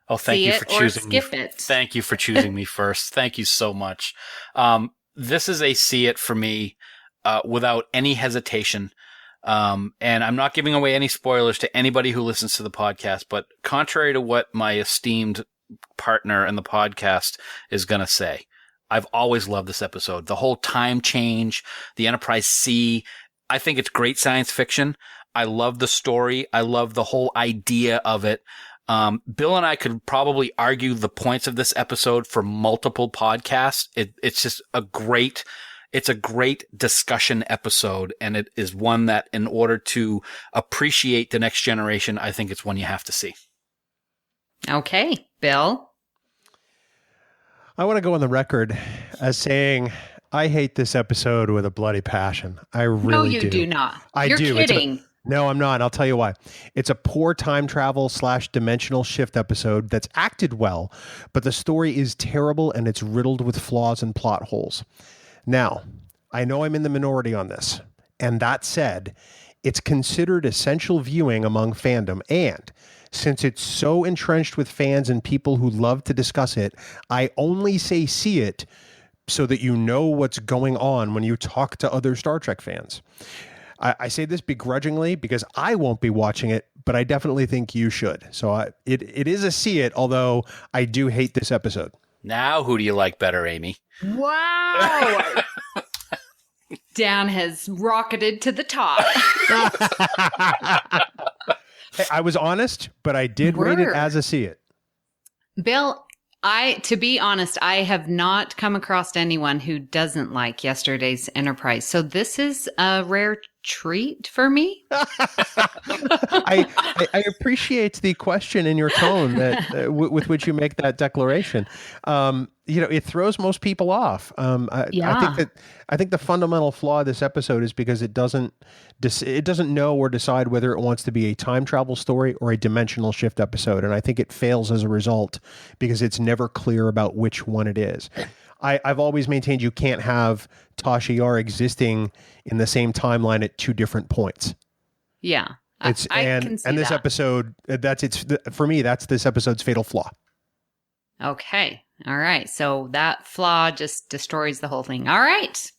oh, thank see you it for or choosing skip me. it? Thank you for choosing me first. Thank you so much. This is a see it for me without any hesitation. And I'm not giving away any spoilers to anybody who listens to the podcast, but contrary to what my esteemed partner in the podcast is going to say, I've always loved this episode. The whole time change, the Enterprise C, I think it's great science fiction. I love the story. I love the whole idea of it. Bill and I could probably argue the points of this episode for multiple podcasts. It's just it's a great discussion episode, and it is one that in order to appreciate the next generation, I think it's one you have to see. Okay, Bill. I want to go on the record as saying I hate this episode with a bloody passion. I really do. No, you do not. You're kidding. No, I'm not. I'll tell you why. It's a poor time travel / dimensional shift episode that's acted well, but the story is terrible and it's riddled with flaws and plot holes. Now, I know I'm in the minority on this, and that said, it's considered essential viewing among fandom, and since it's so entrenched with fans and people who love to discuss it, I only say see it so that you know what's going on when you talk to other Star Trek fans. I say this begrudgingly because I won't be watching it, but I definitely think you should. So it is a see it, although I do hate this episode. Now, who do you like better, Amy? Wow. Dan has rocketed to the top. Hey, I was honest, but I did rate it as a see it. Bill, to be honest, I have not come across anyone who doesn't like yesterday's Enterprise. So this is a rare treat for me. I appreciate the question in your tone that with which you make that declaration. It throws most people off. I think the fundamental flaw of this episode is because it doesn't know or decide whether it wants to be a time travel story or a dimensional shift episode, and I think it fails as a result because it's never clear about which one it is. I've always maintained you can't have Tasha Yar existing in the same timeline at two different points. Yeah, I can see this that. episode, for me, that's this episode's fatal flaw. Okay. All right. So that flaw just destroys the whole thing. All right.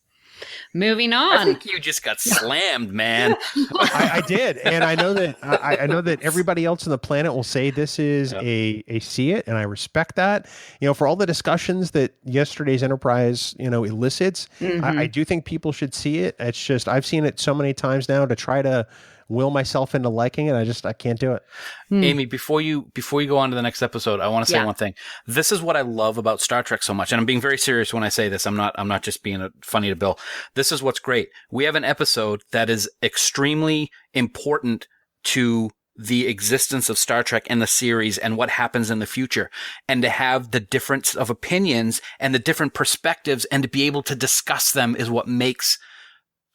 Moving on. I think you just got slammed, man. I did, and I know that everybody else on the planet will say this is a see it, and I respect that. For all the discussions that yesterday's Enterprise elicits, I do think people should see it. It's just I've seen it so many times now to try to will myself into liking it. I can't do it. Amy, before you go on to the next episode, I want to say one thing. This is what I love about Star Trek so much, and I'm being very serious when I say this. I'm not just being funny to Bill. This is what's great. We have an episode that is extremely important to the existence of Star Trek and the series and what happens in the future, and to have the difference of opinions and the different perspectives and to be able to discuss them is what makes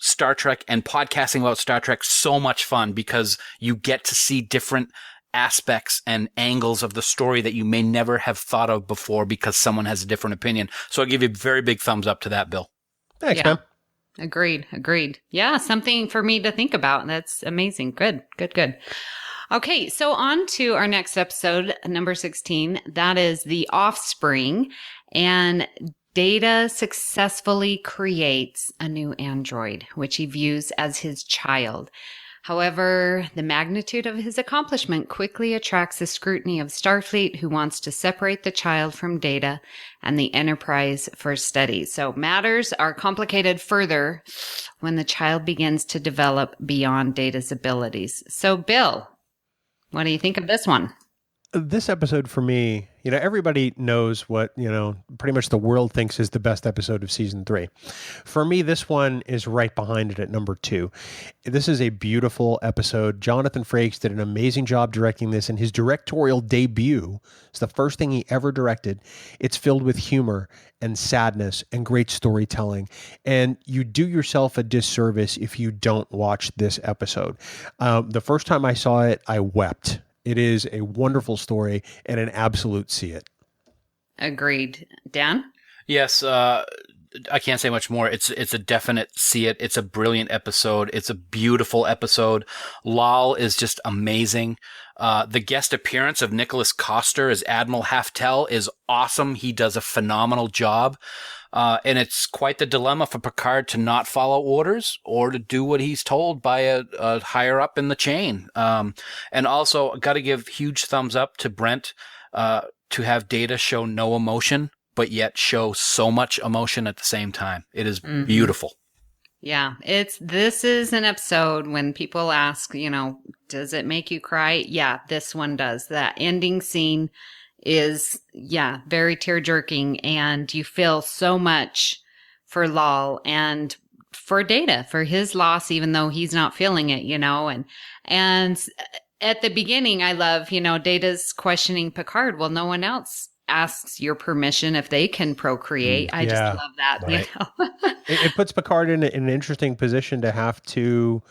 Star Trek and podcasting about Star Trek so much fun, because you get to see different aspects and angles of the story that you may never have thought of before because someone has a different opinion. So I'll give you a very big thumbs up to that, Bill. Thanks, man. Agreed. Yeah, something for me to think about. That's amazing. Good. Okay, so on to our next episode, number 16. That is The Offspring. And Data successfully creates a new android, which he views as his child. However, the magnitude of his accomplishment quickly attracts the scrutiny of Starfleet, who wants to separate the child from Data and the Enterprise for study. So matters are complicated further when the child begins to develop beyond Data's abilities. So, Bill, what do you think of this one? This episode for me, everybody knows what, pretty much the world thinks is the best episode of season 3. For me, this one is right behind it at number 2. This is a beautiful episode. Jonathan Frakes did an amazing job directing this, and his directorial debut is the first thing he ever directed. It's filled with humor and sadness and great storytelling. And you do yourself a disservice if you don't watch this episode. The first time I saw it, I wept. It is a wonderful story and an absolute see it. Agreed. Dan? Yes, I can't say much more. It's a definite see it. It's a brilliant episode. It's a beautiful episode. Lal is just amazing. The guest appearance of Nicholas Coster as Admiral Haftel is awesome. He does a phenomenal job. And it's quite the dilemma for Picard to not follow orders or to do what he's told by a higher up in the chain. And also got to give huge thumbs up to Brent, to have Data show no emotion, but yet show so much emotion at the same time. It is beautiful. Yeah, this is an episode when people ask, does it make you cry? Yeah, this one does. That ending scene is, very tear-jerking, and you feel so much for Lal and for Data, for his loss, even though he's not feeling it, and at the beginning, I love, Data's questioning Picard. Well, no one else asks your permission if they can procreate. I just love that, right. It puts Picard in an interesting position to have to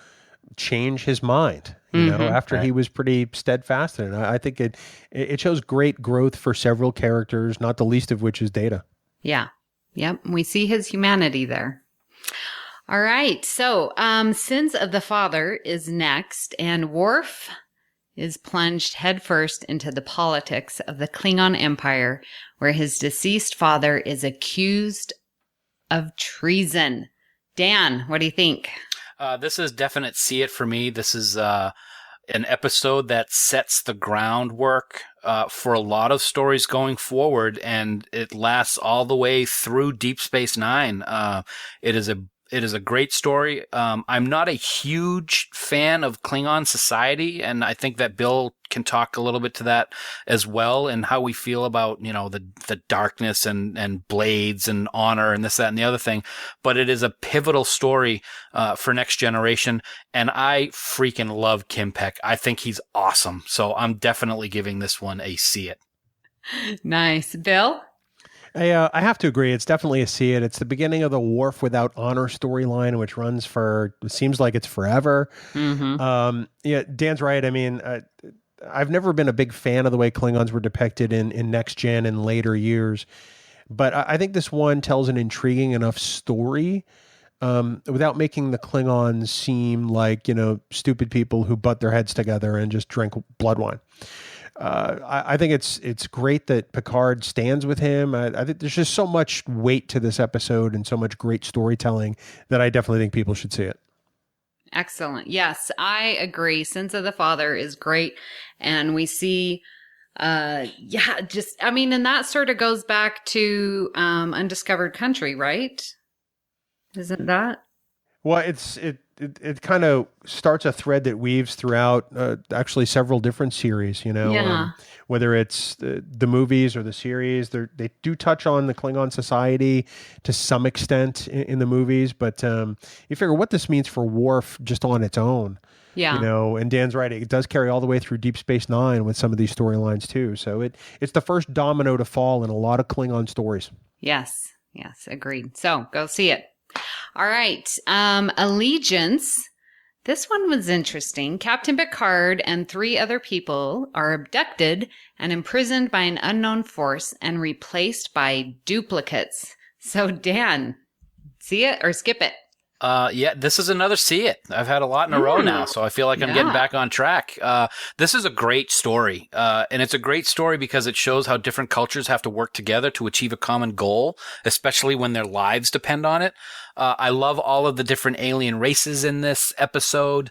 change his mind, after he was pretty steadfast in it. I think it shows great growth for several characters, not the least of which is Data. Yeah. Yep. We see his humanity there. All right. So, Sins of the Father is next, and Worf is plunged headfirst into the politics of the Klingon Empire, where his deceased father is accused of treason. Dan, what do you think? This is definite see it for me. This is an episode that sets the groundwork for a lot of stories going forward, and it lasts all the way through Deep Space Nine. It is It is a great story. I'm not a huge fan of Klingon society, and I think that Bill can talk a little bit to that as well, and how we feel about, the darkness and blades and honor and this, that, and the other thing. But it is a pivotal story for Next Generation, and I freaking love Kim Peck. I think he's awesome. So I'm definitely giving this one a see it. Nice. Bill? I have to agree. It's definitely a see it. It's the beginning of the Worf Without Honor storyline, which runs for, it seems like it's forever. Mm-hmm. Yeah, Dan's right. I mean, I've never been a big fan of the way Klingons were depicted in Next Gen in later years. But I think this one tells an intriguing enough story without making the Klingons seem like, stupid people who butt their heads together and just drink blood wine. I think it's great that Picard stands with him. I think there's just so much weight to this episode and so much great storytelling that I definitely think people should see it. Excellent. Yes, I agree. Sins of the Father is great. And we see, and that sort of goes back to Undiscovered Country, right? Isn't that? Well, it kind of starts a thread that weaves throughout actually several different series, Yeah. Whether it's the movies or the series, they do touch on the Klingon society to some extent in the movies, but you figure what this means for Worf just on its own. Yeah. And Dan's right. It does carry all the way through Deep Space Nine with some of these storylines too. So it's the first domino to fall in a lot of Klingon stories. Yes, agreed. So go see it. All right. Allegiance. This one was interesting. Captain Picard and 3 other people are abducted and imprisoned by an unknown force and replaced by duplicates. So Dan, see it or skip it? Yeah, this is another see it. I've had a lot in a row now, so I feel like I'm getting back on track. This is a great story. And it's a great story because it shows how different cultures have to work together to achieve a common goal, especially when their lives depend on it. I love all of the different alien races in this episode.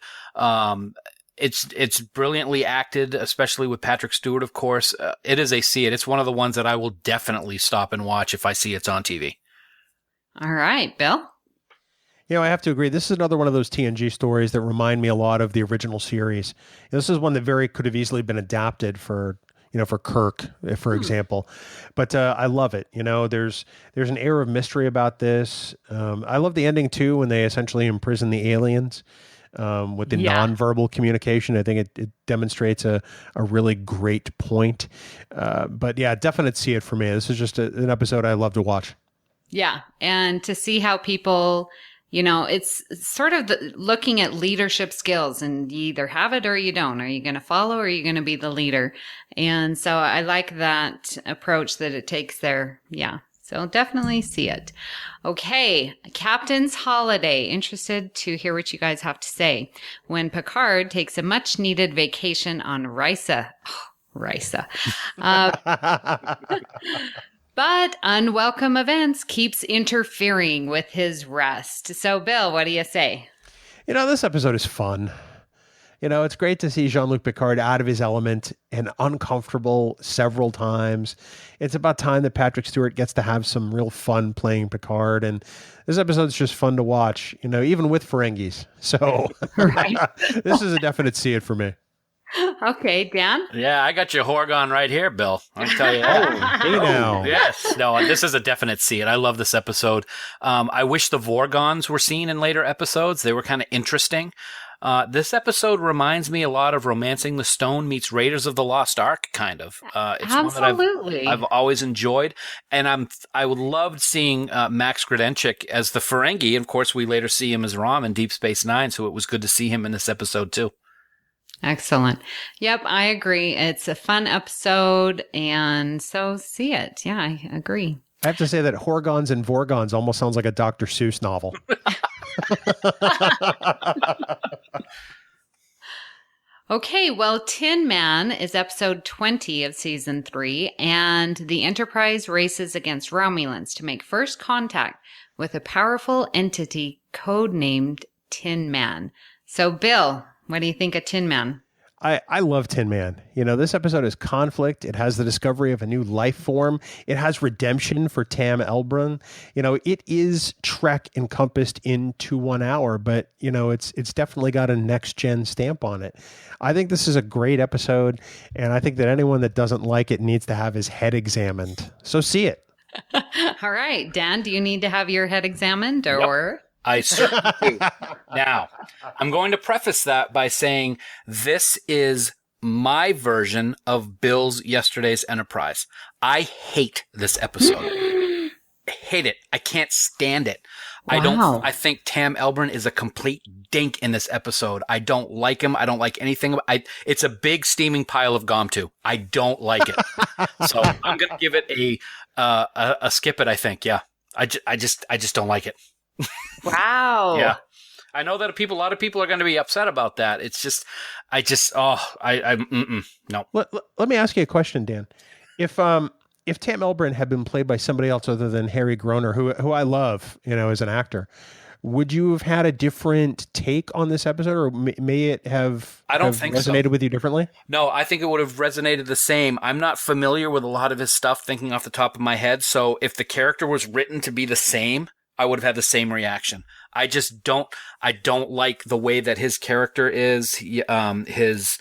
It's brilliantly acted, especially with Patrick Stewart, of course. It is a see it. It's one of the ones that I will definitely stop and watch if I see it's on TV. All right, Bill? I have to agree. This is another one of those TNG stories that remind me a lot of the original series. This is one that very could have easily been adapted for Kirk, for example. But I love it. There's an air of mystery about this. I love the ending too, when they essentially imprison the aliens with the nonverbal communication. I think it demonstrates a really great point. But yeah, definite see it for me. This is just an episode I love to watch. Yeah, and to see how people... it's sort of looking at leadership skills, and you either have it or you don't. Are you going to follow or are you going to be the leader? And so I like that approach that it takes there. Yeah. So definitely see it. Okay. Captain's Holiday. Interested to hear what you guys have to say. When Picard takes a much needed vacation on Risa. Oh, Risa. But unwelcome events keeps interfering with his rest. So, Bill, what do you say? This episode is fun. It's great to see Jean-Luc Picard out of his element and uncomfortable several times. It's about time that Patrick Stewart gets to have some real fun playing Picard. And this episode's just fun to watch, even with Ferengis. So Right. This is a definite see it for me. Okay, Dan? Yeah, I got your Horgon right here, Bill. I'll tell you that. Hey now. Yes. No, this is a definite see it. I love this episode. I wish the Vorgons were seen in later episodes. They were kind of interesting. This episode reminds me a lot of Romancing the Stone meets Raiders of the Lost Ark, kind of. It's Absolutely. one that I've always enjoyed, and I would love seeing Max Gredenchik as the Ferengi. And of course, we later see him as Rom in Deep Space Nine, so it was good to see him in this episode too. Excellent. Yep, I agree. It's a fun episode, and so see it. Yeah, I agree. I have to say that Horgons and Vorgons almost sounds like a Dr. Seuss novel. Okay, well, Tin Man is episode 20 of season 3, and the Enterprise races against Romulans to make first contact with a powerful entity codenamed Tin Man. So, Bill, what do you think of Tin Man? I love Tin Man. This episode is conflict. It has the discovery of a new life form. It has redemption for Tam Elbrun. It is Trek encompassed into 1 hour, but it's definitely got a next gen stamp on it. I think this is a great episode, and I think that anyone that doesn't like it needs to have his head examined. So see it. All right, Dan, do you need to have your head examined or? Yep. I certainly do. Now, I'm going to preface that by saying this is my version of Bill's Yesterday's Enterprise. I hate this episode. I hate it. I can't stand it. Wow. I think Tam Elbrun is a complete dink in this episode. I don't like him. I don't like anything. It's a big steaming pile of Gomtu. I don't like it. So I'm going to give it a skip it, I think. Yeah. I just don't like it. Wow. Yeah. I know that a lot of people are going to be upset about that. It's just, no. Let me ask you a question, Dan. If Tam Elbrun had been played by somebody else other than Harry Groner, who I love, as an actor, would you have had a different take on this episode, or may it have resonated with you differently? No, I think it would have resonated the same. I'm not familiar with a lot of his stuff, thinking off the top of my head. So if the character was written to be the same, I would have had the same reaction. I don't like the way that his character is. His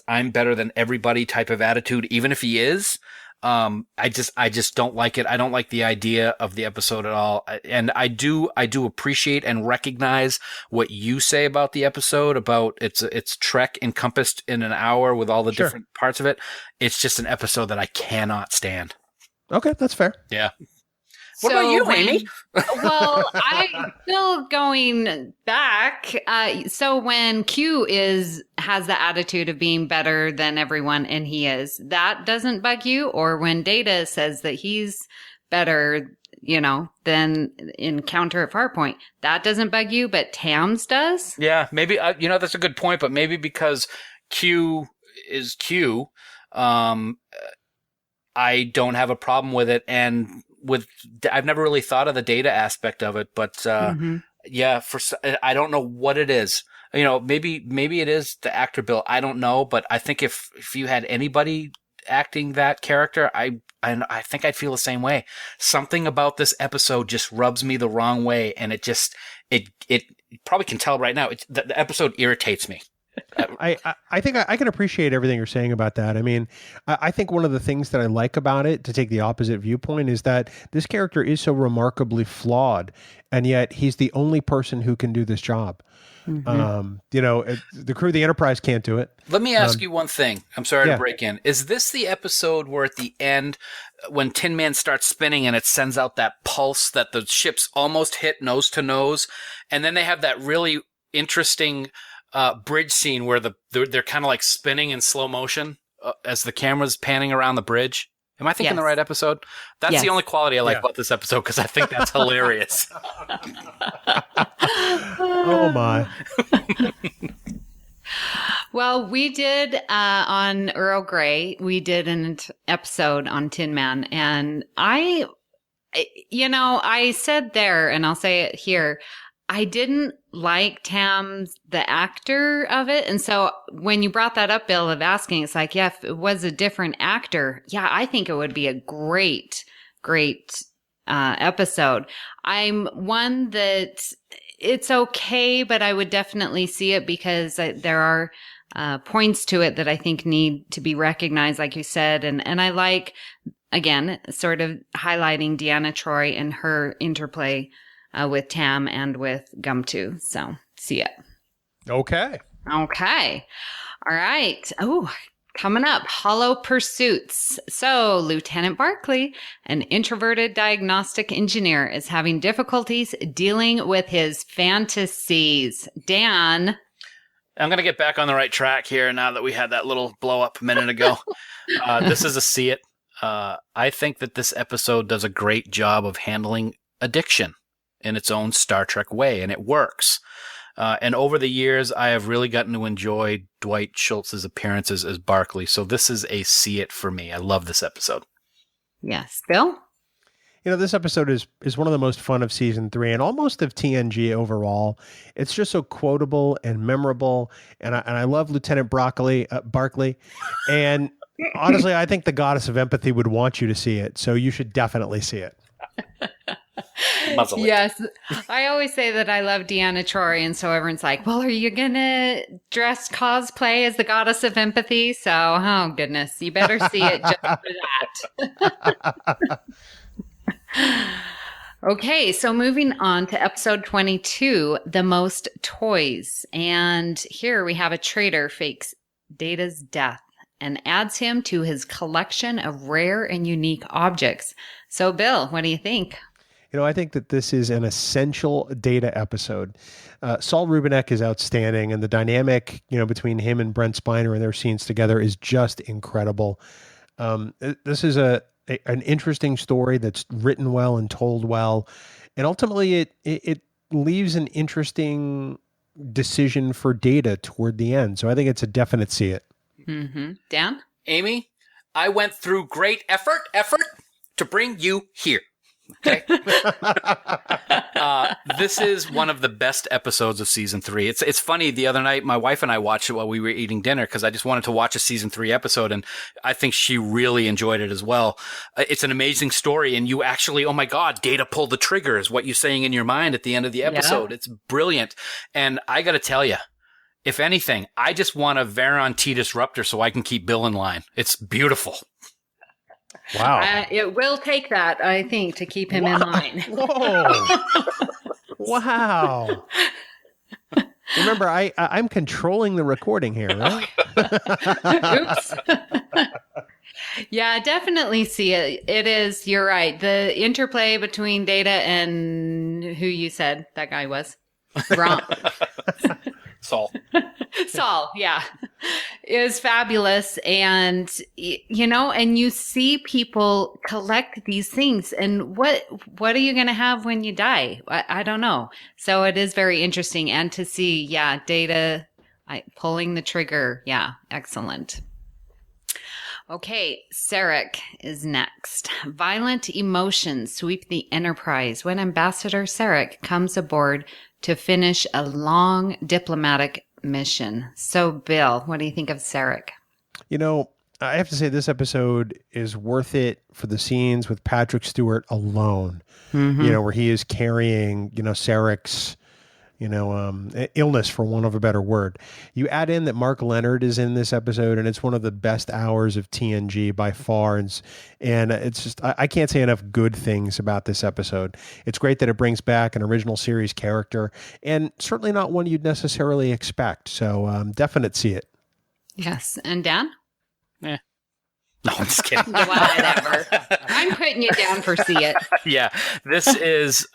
I'm better than everybody type of attitude, even if he is. I just don't like it. I don't like the idea of the episode at all. And I do appreciate and recognize what you say about the episode, about it's Trek encompassed in an hour with all the different parts of it. It's just an episode that I cannot stand. Okay, that's fair. Yeah. What about you, Amy? Well, I'm still going back. So when Q has the attitude of being better than everyone, and he is, that doesn't bug you? Or when Data says that he's better, than Encounter at Farpoint, that doesn't bug you, but Tam's does? Yeah, maybe, that's a good point, but maybe because Q is Q, I don't have a problem with it, and I've never really thought of the Data aspect of it, but yeah, I don't know what it is. Maybe it is the actor Bill. I don't know, but I think if you had anybody acting that character, I think I'd feel the same way. Something about this episode just rubs me the wrong way, and it probably can tell right now. The episode irritates me. I think I can appreciate everything you're saying about that. I mean, I think one of the things that I like about it, to take the opposite viewpoint, is that this character is so remarkably flawed, and yet he's the only person who can do this job. Mm-hmm. The crew of the Enterprise can't do it. Let me ask you one thing. I'm sorry to break in. Is this the episode where at the end, when Tin Man starts spinning and it sends out that pulse that the ships almost hit nose to nose, and then they have that really interesting bridge scene where they're kind of like spinning in slow motion as the camera's panning around the bridge? Am I thinking the right episode? That's the only quality I like about this episode, because I think that's hilarious. Oh my. Well, we did on Earl Grey, we did an episode on Tin Man, and I said there, and I'll say it here, I didn't like Tam's, the actor of it. And so when you brought that up, Bill, of asking, it's like, yeah, if it was a different actor, yeah, I think it would be a great episode. I'm one that it's okay, but I would definitely see it because there are points to it that I think need to be recognized, like you said. And I like, again, sort of highlighting Deanna Troi and her interplay with Tam and with Gumtu. So see it. Okay. All right. Oh, coming up, Hollow Pursuits. So Lieutenant Barclay, an introverted diagnostic engineer, is having difficulties dealing with his fantasies. Dan. I'm going to get back on the right track here now that we had that little blow up a minute ago. This is a see it. I think that this episode does a great job of handling addiction in its own Star Trek way, and it works. And over the years, I have really gotten to enjoy Dwight Schultz's appearances as Barclay, so this is a see it for me. I love this episode. Yes. Bill? This episode is one of the most fun of season 3 and almost of TNG overall. It's just so quotable and memorable, and I love Lieutenant Barclay, and honestly, I think the goddess of empathy would want you to see it, so you should definitely see it. Muzzle it. Yes. I always say that I love Deanna Troy, and so everyone's like, well, are you going to dress cosplay as the goddess of empathy? So, oh, goodness, you better see it just for that. Okay, so moving on to episode 22, The Most Toys. And here we have a traitor fakes Data's death and adds him to his collection of rare and unique objects. So, Bill, what do you think? I think that this is an essential Data episode. Saul Rubinek is outstanding, and the dynamic, between him and Brent Spiner and their scenes together is just incredible. This is an interesting story that's written well and told well, and ultimately it leaves an interesting decision for Data toward the end. So I think it's a definite see it. Mm-hmm. Dan? Amy, I went through great effort to bring you here. Okay. This is one of the best episodes of season 3. It's funny. The other night, my wife and I watched it while we were eating dinner because I just wanted to watch a season 3 episode, and I think she really enjoyed it as well. It's an amazing story, and you actually, oh my God, Data pulled the trigger is what you're saying in your mind at the end of the episode. Yeah. It's brilliant, and I got to tell you, if anything, I just want a Varon T disruptor so I can keep Bill in line. It's beautiful. Wow. It will take that, I think, to keep him in line. Whoa. Wow. Remember, I'm controlling the recording here, right? Oops. Yeah, definitely see it. It is, you're right. The interplay between Data and who you said that guy was? Saul, yeah, is fabulous. And, and you see people collect these things. And what are you going to have when you die? I don't know. So it is very interesting. And to see, Data pulling the trigger. Yeah, excellent. Okay, Sarek is next. Violent emotions sweep the Enterprise when Ambassador Sarek comes aboard to finish a long diplomatic mission. So, Bill, what do you think of Sarek? I have to say this episode is worth it for the scenes with Patrick Stewart alone, where he is carrying, Sarek's, illness, for want of a better word. You add in that Mark Leonard is in this episode, and it's one of the best hours of TNG by far. And it's just, I can't say enough good things about this episode. It's great that it brings back an original series character, and certainly not one you'd necessarily expect. So definite see it. Yes. And Dan? No, I'm just kidding. Whatever. I'm putting you down for see it. Yeah, this is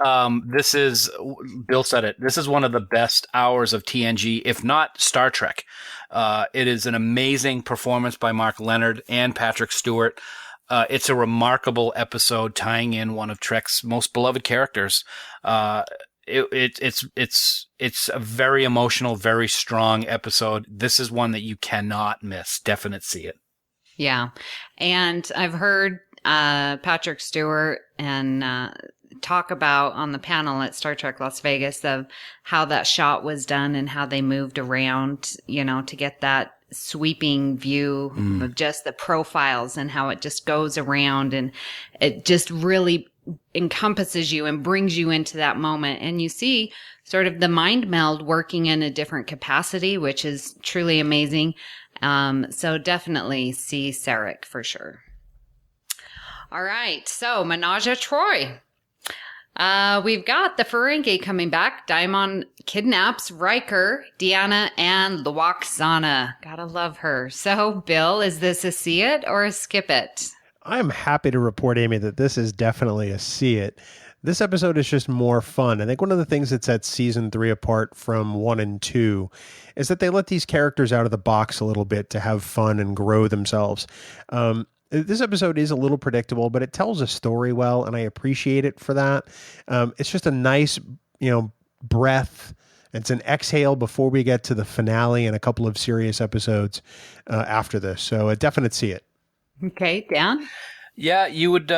Bill said it. This is one of the best hours of TNG, if not Star Trek. It is an amazing performance by Mark Leonard and Patrick Stewart. It's a remarkable episode tying in one of Trek's most beloved characters. It's a very emotional, very strong episode. This is one that you cannot miss. Definite see it. Yeah. And I've heard Patrick Stewart and talk about on the panel at Star Trek Las Vegas of how that shot was done and how they moved around, to get that sweeping view of just the profiles and how it just goes around and it just really encompasses you and brings you into that moment. And you see sort of the mind meld working in a different capacity, which is truly amazing. So definitely see Sarek for sure. All right. So Menage a Troi. We've got the Ferengi coming back. Daimon kidnaps Riker, Deanna, and Lwaxana. Gotta love her. So Bill, is this a see it or a skip it? I'm happy to report, Amy, that this is definitely a see it. This episode is just more fun. I think one of the things that sets season 3 apart from 1 and 2 is that they let these characters out of the box a little bit to have fun and grow themselves. This episode is a little predictable, but it tells a story well, and I appreciate it for that. It's just a nice, breath. It's an exhale before we get to the finale and a couple of serious episodes after this. So a definite see it. Okay, Dan? Yeah, you would...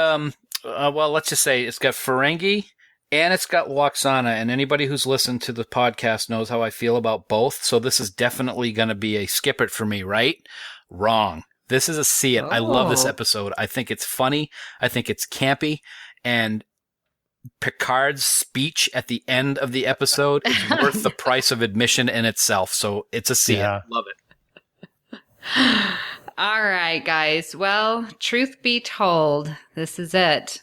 well, let's just say it's got Ferengi and it's got Lwaxana, and anybody who's listened to the podcast knows how I feel about both. So this is definitely going to be a skip it for me, right? Wrong. This is a see it. I love this episode. I think it's funny. I think it's campy, and Picard's speech at the end of the episode is worth the price of admission in itself. So it's a see it. Love it. All right, guys. Well, truth be told, this is it.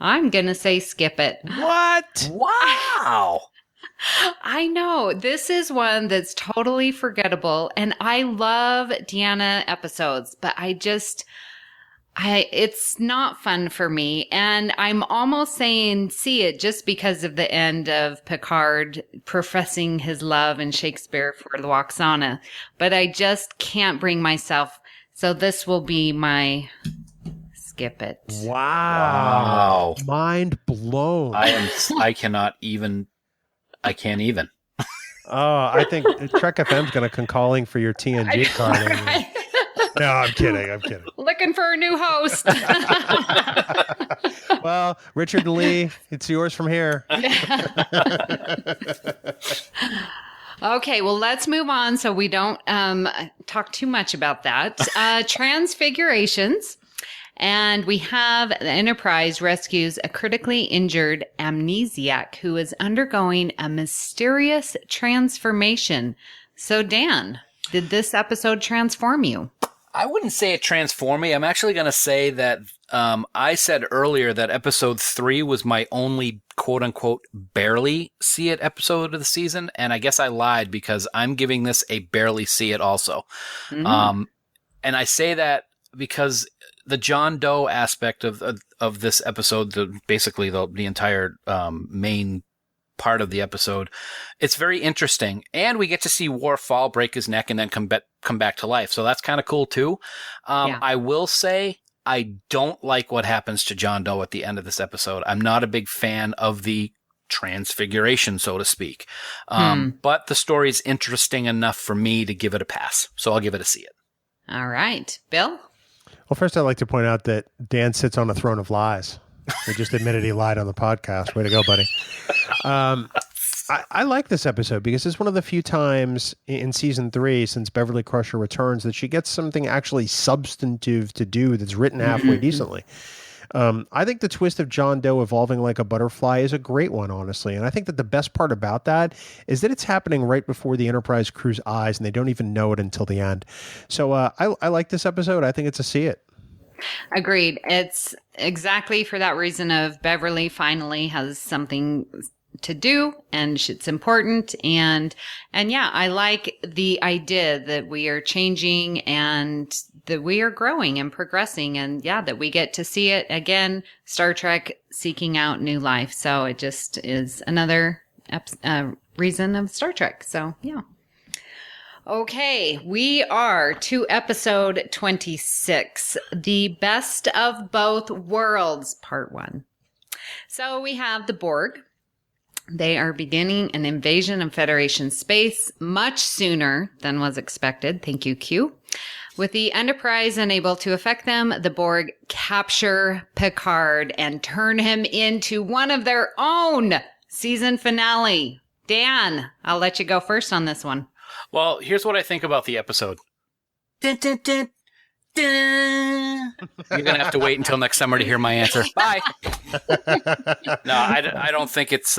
I'm going to say skip it. What? Wow. I know. This is one that's totally forgettable. And I love Deanna episodes, but it's not fun for me. And I'm almost saying see it just because of the end of Picard professing his love in Shakespeare for Lwaxana. But I just can't bring myself. So this will be my skip it. Wow. Mind blown. I can't even. I think Trek FM's going to come calling for your TNG card. Right. No, I'm kidding. Looking for a new host. Well, Richard and Lee, it's yours from here. Okay, well, let's move on so we don't talk too much about that. Transfigurations. And we have the Enterprise rescues a critically injured amnesiac who is undergoing a mysterious transformation. So, Dan, did this episode transform you? I wouldn't say it transformed me. I'm actually going to say that I said earlier that episode 3 was my only quote-unquote barely see it episode of the season, and I guess I lied because I'm giving this a barely see it also. And I say that because the John Doe aspect of this episode, basically the entire main part of the episode, it's very interesting, and we get to see Worf fall, break his neck, and then come back to life. So that's kind of cool too. I will say I don't like what happens to John Doe at the end of this episode. I'm not a big fan of the transfiguration, so to speak. But the story's interesting enough for me to give it a pass. So I'll give it a see it. All right. Bill? Well, first I'd like to point out that Dan sits on a throne of lies. He just admitted he lied on the podcast. Way to go, buddy. I like this episode because it's one of the few times in season 3 since Beverly Crusher returns that she gets something actually substantive to do that's written halfway decently. I think the twist of John Doe evolving like a butterfly is a great one, honestly. And I think that the best part about that is that it's happening right before the Enterprise crew's eyes and they don't even know it until the end. So I like this episode. I think it's a see it. Agreed. It's exactly for that reason of Beverly finally has something to do and it's important. And yeah, I like the idea that we are changing and that we are growing and progressing, and yeah, that we get to see it again, Star Trek seeking out new life. So it just is another reason of Star Trek. So yeah. Okay, we are to episode 26, The Best of Both Worlds, Part 1. So we have the Borg. They are beginning an invasion of Federation space much sooner than was expected. Thank you, Q. With the Enterprise unable to affect them, the Borg capture Picard and turn him into one of their own. Season finale. Dan, I'll let you go first on this one. Well, here's what I think about the episode. Dun, dun, dun, dun. You're going to have to wait until next summer to hear my answer. Bye. No, I don't think it's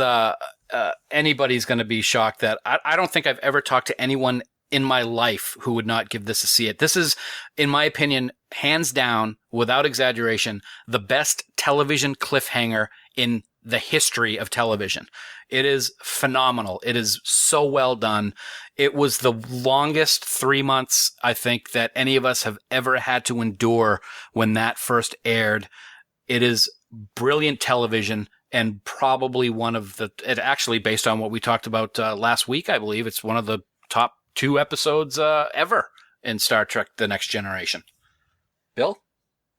anybody's going to be shocked that I don't think I've ever talked to anyone in my life who would not give this a see it. This is, in my opinion, hands down, without exaggeration, the best television cliffhanger in the history of television. It is phenomenal. It is so well done. It was the longest 3 months, I think, that any of us have ever had to endure when that first aired. It is brilliant television and probably one of it actually, based on what we talked about last week, I believe, it's one of the top 2 episodes ever in Star Trek The Next Generation. Bill?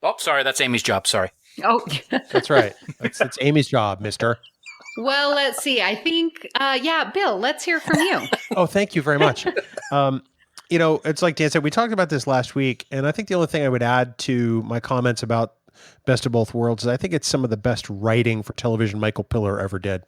Oh, sorry, that's Amy's job. Sorry. Oh, that's right. It's Amy's job, mister. Well, let's see. I think, Bill, let's hear from you. Oh, thank you very much. It's like Dan said, we talked about this last week, and I think the only thing I would add to my comments about Best of Both Worlds. I think it's some of the best writing for television Michael Piller ever did.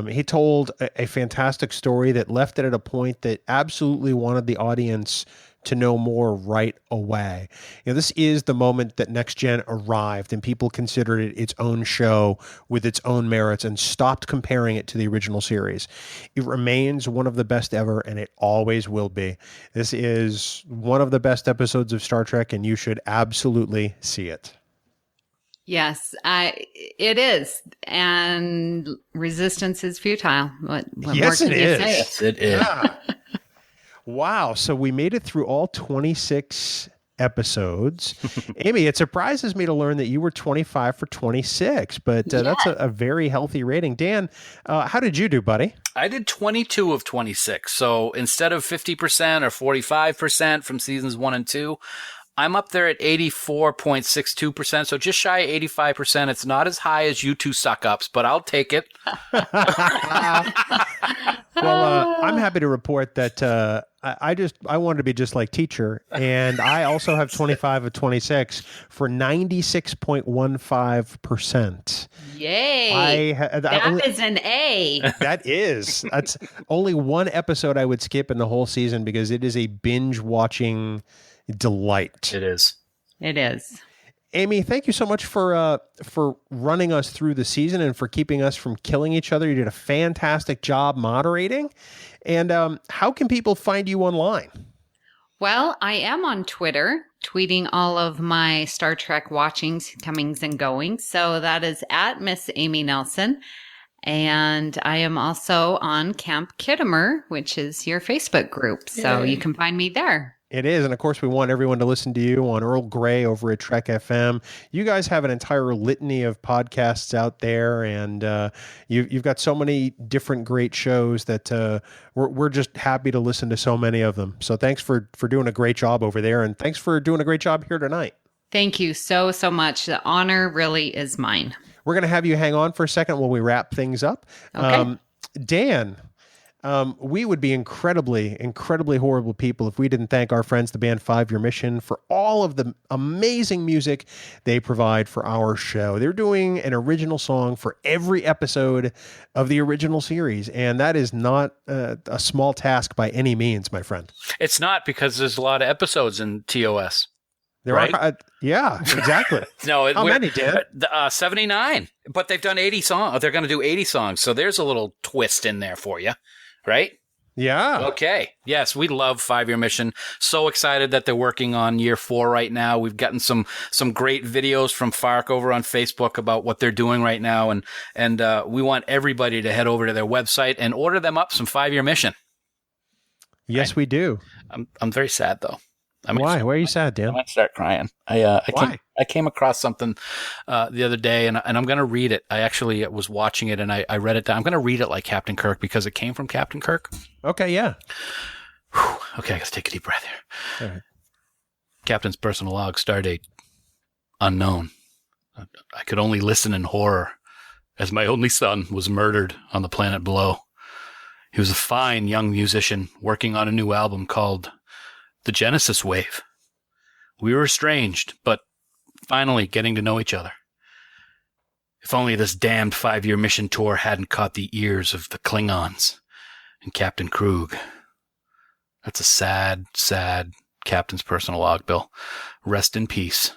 He told a fantastic story that left it at a point that absolutely wanted the audience to know more right away. This is the moment that Next Gen arrived and people considered it its own show with its own merits and stopped comparing it to the original series. It remains one of the best ever, and it always will be. This is one of the best episodes of Star Trek, and you should absolutely see it. Yes, it is. And resistance is futile. What yes, more can it you is. say? Yes, it is. Yeah. Wow. So we made it through all 26 episodes. Amy, it surprises me to learn that you were 25 for 26, but that's a very healthy rating. Dan, how did you do, buddy? I did 22 of 26. So instead of 50% or 45% from seasons 1 and 2, I'm up there at 84.62%, so just shy of 85%. It's not as high as you two suck-ups, but I'll take it. Well, I'm happy to report that I wanted to be just like Teacher, and I also have 25 of 26 for 96.15%. Yay. That is an A. That's only one episode I would skip in the whole season because it is a binge-watching delight. It is. It is. Amy, thank you so much for running us through the season and for keeping us from killing each other. You did a fantastic job moderating. And how can people find you online? Well, I am on Twitter, tweeting all of my Star Trek watchings, comings and goings. So that is at Miss Amy Nelson. And I am also on Camp Kittimer, which is your Facebook group. So you can find me there. It is. And of course, we want everyone to listen to you on Earl Grey over at Trek FM. You guys have an entire litany of podcasts out there, and you've got so many different great shows that we're just happy to listen to so many of them. So thanks for doing a great job over there, and thanks for doing a great job here tonight. Thank you so much. The honor really is mine. We're going to have you hang on for a second while we wrap things up. Okay. Dan, we would be incredibly, incredibly horrible people if we didn't thank our friends, the band 5 Year Mission, for all of the amazing music they provide for our show. They're doing an original song for every episode of the original series, and that is not a small task by any means, my friend. It's not, because there's a lot of episodes in TOS. There right? are, yeah, exactly. No, how many, Dan? 79, but they've done 80 songs. They're going to do 80 songs, so there's a little twist in there for you. Right? Yeah. Okay. Yes, we love 5 Year Mission. So excited that they're working on year 4 right now. We've gotten some great videos from Fark over on Facebook about what they're doing right now, and we want everybody to head over to their website and order them up some 5 Year Mission. Yes, right? We do. I'm very sad though. Why? Why are you sad, Dan? I might start crying. I came across something the other day, and I'm going to read it. I actually was watching it, and I read it down. I'm going to read it like Captain Kirk because it came from Captain Kirk. Okay, yeah. Whew. Okay, I got to take a deep breath here. All right. Captain's personal log, stardate unknown. I could only listen in horror as my only son was murdered on the planet below. He was a fine young musician working on a new album called The Genesis Wave. We were estranged, but finally getting to know each other. If only this damned 5 Year Mission tour hadn't caught the ears of the Klingons and Captain Krug. That's a sad, sad captain's personal log, Bill. Rest in peace,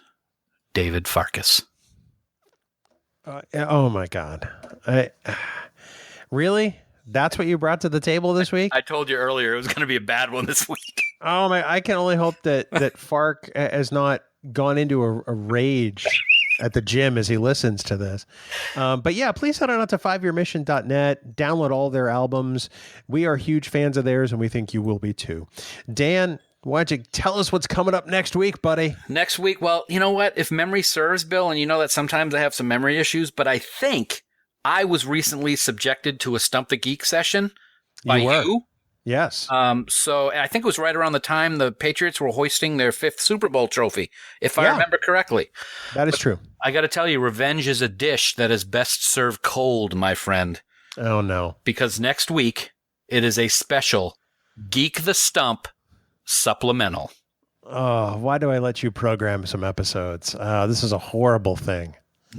David Farkas. Oh my God. Really? That's what you brought to the table this week? I told you earlier it was going to be a bad one this week. Oh my! I can only hope that Fark has not gone into a rage at the gym as he listens to this. But yeah, please head on out to 5yearmission.net, download all their albums. We are huge fans of theirs, and we think you will be too. Dan, why don't you tell us what's coming up next week, buddy? Next week, well, you know what? If memory serves, Bill, and you know that sometimes I have some memory issues, but I think I was recently subjected to a Stump the Geek session by you. Yes. So I think it was right around the time the Patriots were hoisting their 5th Super Bowl trophy, if I remember correctly. That is true. I got to tell you, revenge is a dish that is best served cold, my friend. Oh, no. Because next week, it is a special Geek the Stump supplemental. Oh, why do I let you program some episodes? This is a horrible thing.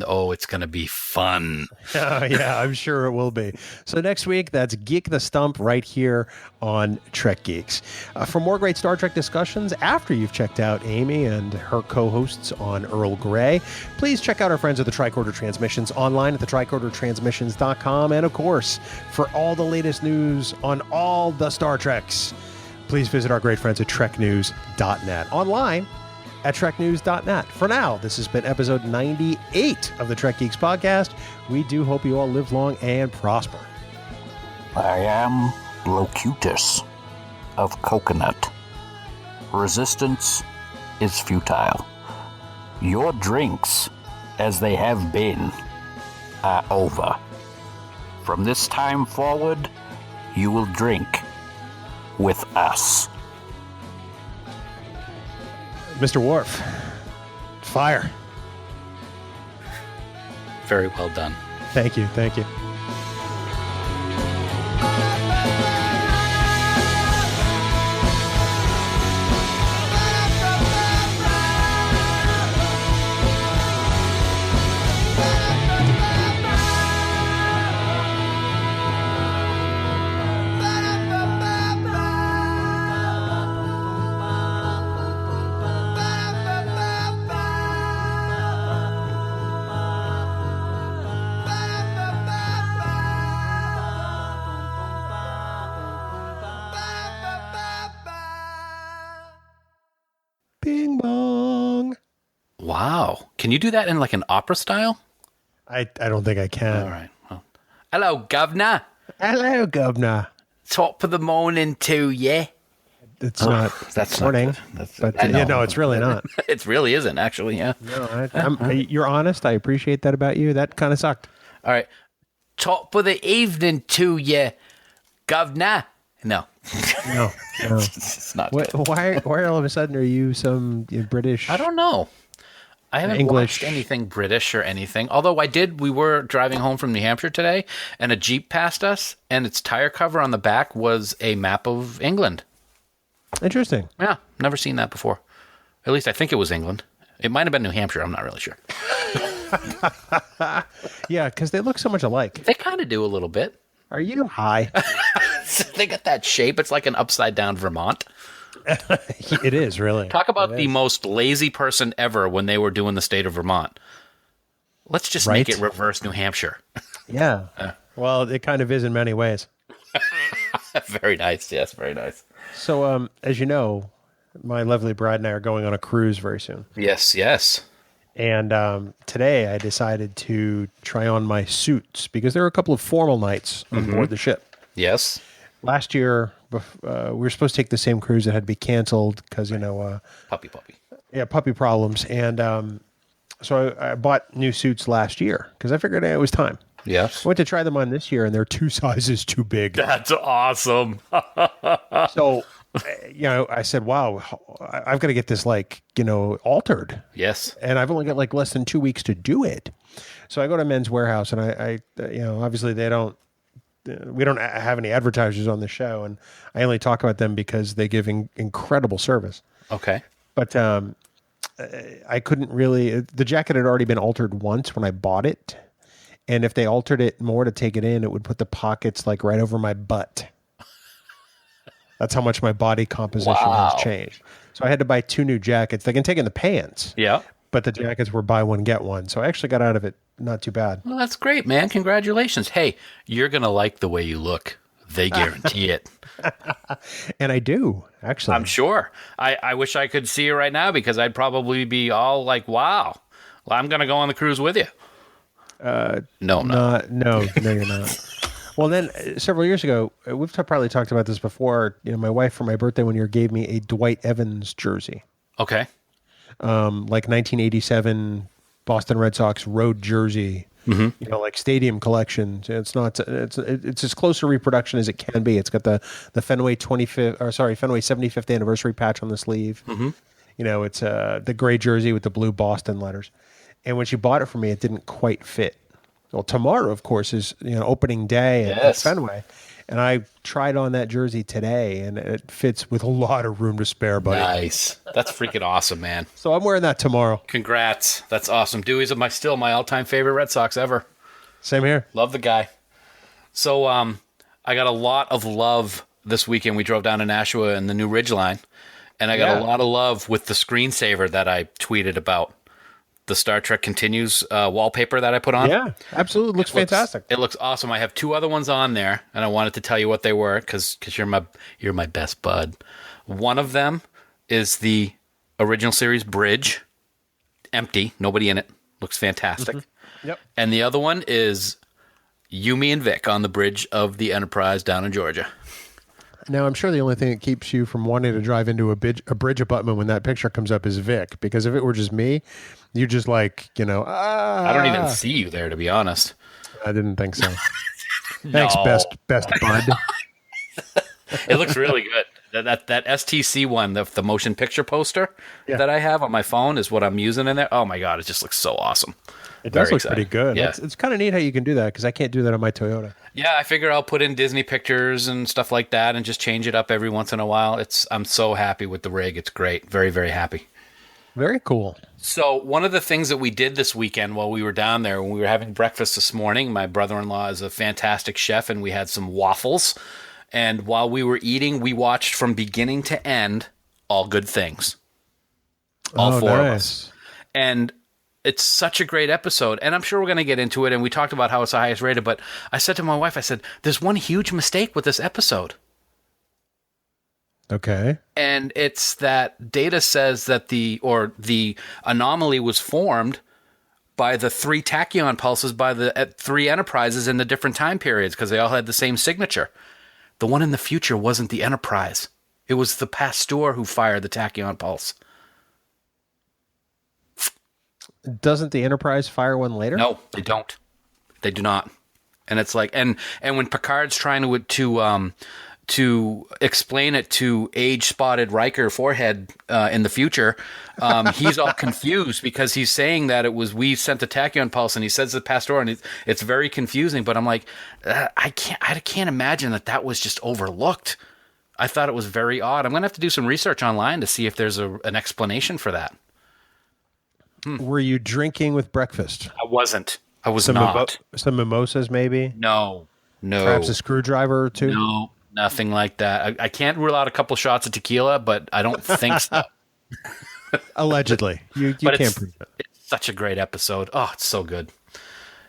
Oh, it's going to be fun. Oh, yeah, I'm sure it will be. So next week, that's Geek the Stump right here on Trek Geeks. For more great Star Trek discussions after you've checked out Amy and her co-hosts on Earl Grey, please check out our friends at the Tricorder Transmissions online at thetricordertransmissions.com. And of course, for all the latest news on all the Star Treks, please visit our great friends at treknews.net. Online at treknews.net. For now, this has been episode 98 of the Trek Geeks podcast. We do hope you all live long and prosper. I am Locutus of Coconut. Resistance is futile. Your drinks, as they have been, are over. From this time forward, you will drink with us. Mr. Worf, fire. Very well done. Thank you. Thank you. Bing bong. Wow. Can you do that in like an opera style? I don't think I can. All right. Well, hello, governor. Hello, governor. Top of the morning to you. It's not That's morning, not good. but I know. no, it's really not. It really isn't, actually, yeah. No, you're honest. I appreciate that about you. That kind of sucked. All right. Top of the evening to you, governor. No. No. It's not good. Why all of a sudden are you some British? I don't know. I haven't English. watched anything British or anything. Although we were driving home from New Hampshire today, and a Jeep passed us, and its tire cover on the back was a map of England. Interesting. Yeah, never seen that before. At least I think it was England. It might have been New Hampshire. I'm not really sure. Yeah, because they look so much alike. They kind of do a little bit. Are you high? They got that shape. It's like an upside down Vermont. It is, really. Talk about the most lazy person ever when they were doing the state of Vermont. Let's just make it reverse New Hampshire. Yeah. Well, it kind of is in many ways. Very nice. Yes, very nice. So, as you know, my lovely bride and I are going on a cruise very soon. Yes, yes. And today I decided to try on my suits because there are a couple of formal nights on board the ship. Yes. Last year, we were supposed to take the same cruise that had to be canceled because, Puppy. Yeah, puppy problems. And so I bought new suits last year because I figured it was time. Yes. I went to try them on this year, and they're 2 sizes too big. That's awesome. So, I said, wow, I've got to get this, altered. Yes. And I've only got, less than 2 weeks to do it. So I go to Men's Warehouse, and I obviously we don't have any advertisers on the show, and I only talk about them because they give incredible service. Okay. But I couldn't really. The jacket had already been altered once when I bought it, and if they altered it more to take it in, it would put the pockets right over my butt. That's how much my body composition has changed. So I had to buy 2 new jackets. They can take in the pants. Yeah. But the jackets were buy one, get one. So I actually got out of it not too bad. Well, that's great, man. Congratulations. Hey, you're going to like the way you look. They guarantee it. And I do, actually. I'm sure. I wish I could see you right now because I'd probably be all like, wow, well, I'm going to go on the cruise with you. No, you're not. Well, then several years ago, we've probably talked about this before. My wife for my birthday one year gave me a Dwight Evans jersey. Okay. 1987 Boston Red Sox road jersey. Mm-hmm. Stadium collection. It's not. It's as close to reproduction as it can be. It's got the Fenway 75th anniversary patch on the sleeve. Mm-hmm. It's the gray jersey with the blue Boston letters. And when she bought it for me, it didn't quite fit. Well, tomorrow, of course, is opening day at Fenway. And I tried on that jersey today, and it fits with a lot of room to spare, buddy. Nice. That's freaking awesome, man. So I'm wearing that tomorrow. Congrats. That's awesome. Dewey's still my all-time favorite Red Sox ever. Same here. Love the guy. So I got a lot of love this weekend. We drove down to Nashua in the new Ridgeline, and I got a lot of love with the screensaver that I tweeted about. The Star Trek Continues wallpaper that I put on. Yeah, absolutely. Looks fantastic. It looks awesome. I have 2 other ones on there, and I wanted to tell you what they were because you're my best bud. One of them is the original series bridge, empty, nobody in it. Looks fantastic. Mm-hmm. Yep. And the other one is Yumi and Vic on the bridge of the Enterprise down in Georgia. Now, I'm sure the only thing that keeps you from wanting to drive into a bridge abutment when that picture comes up is Vic, because if it were just me, you're just like, I don't even see you there, to be honest. I didn't think so. Thanks, best bud. It looks really good. That STC one, the motion picture poster that I have on my phone is what I'm using in there. Oh my God, it just looks so awesome. It does look pretty good. Yeah. It's kind of neat how you can do that, because I can't do that on my Toyota. Yeah, I figure I'll put in Disney pictures and stuff like that and just change it up every once in a while. I'm so happy with the rig. It's great. Very, very happy. Very cool. So one of the things that we did this weekend while we were down there, when we were having breakfast this morning, my brother-in-law is a fantastic chef, and we had some waffles. And while we were eating, we watched from beginning to end All Good Things. All 4 of us. And it's such a great episode, and I'm sure we're going to get into it, and we talked about how it's the highest rated, but I said to my wife, I said, there's one huge mistake with this episode. Okay. And it's that Data says that the anomaly was formed by the 3 tachyon pulses by the 3 Enterprises in the different time periods, because they all had the same signature. The one in the future wasn't the Enterprise. It was the Pasteur who fired the tachyon pulse. Doesn't the Enterprise fire one later? No, they don't. They do not. And it's like, and when Picard's trying to explain it to age-spotted Riker forehead in the future, he's all confused because he's saying that we sent the tachyon pulse, and he says the Pasteur, and it's very confusing. But I'm like, I can't imagine that was just overlooked. I thought it was very odd. I'm gonna have to do some research online to see if there's an explanation for that. Were you drinking with breakfast? I wasn't. I was not. Some mimosas, maybe? No. Perhaps a screwdriver or 2? No, nothing like that. I can't rule out a couple shots of tequila, but I don't think so. Allegedly. You can't prove it. It's such a great episode. Oh, it's so good.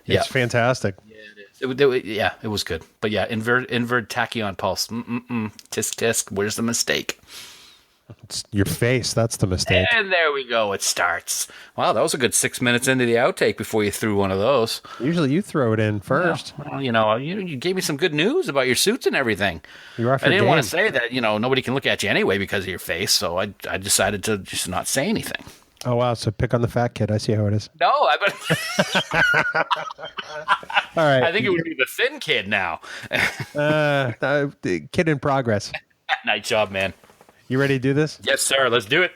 It's fantastic. Yeah, it is. It was good. But yeah, invert tachyon pulse. Tisk tisk. Where's the mistake? It's your face. That's the mistake. And there we go. It starts. Wow, that was a good 6 minutes into the outtake before you threw one of those. Usually you throw it in first. Well, you gave me some good news about your suits and everything. I didn't want to say that, nobody can look at you anyway because of your face, so I decided to just not say anything. Oh, wow. So pick on the fat kid. I see how it is. No, All right. I think it would be the thin kid now. Kid in progress. Nice job, man. You ready to do this? Yes, sir. Let's do it.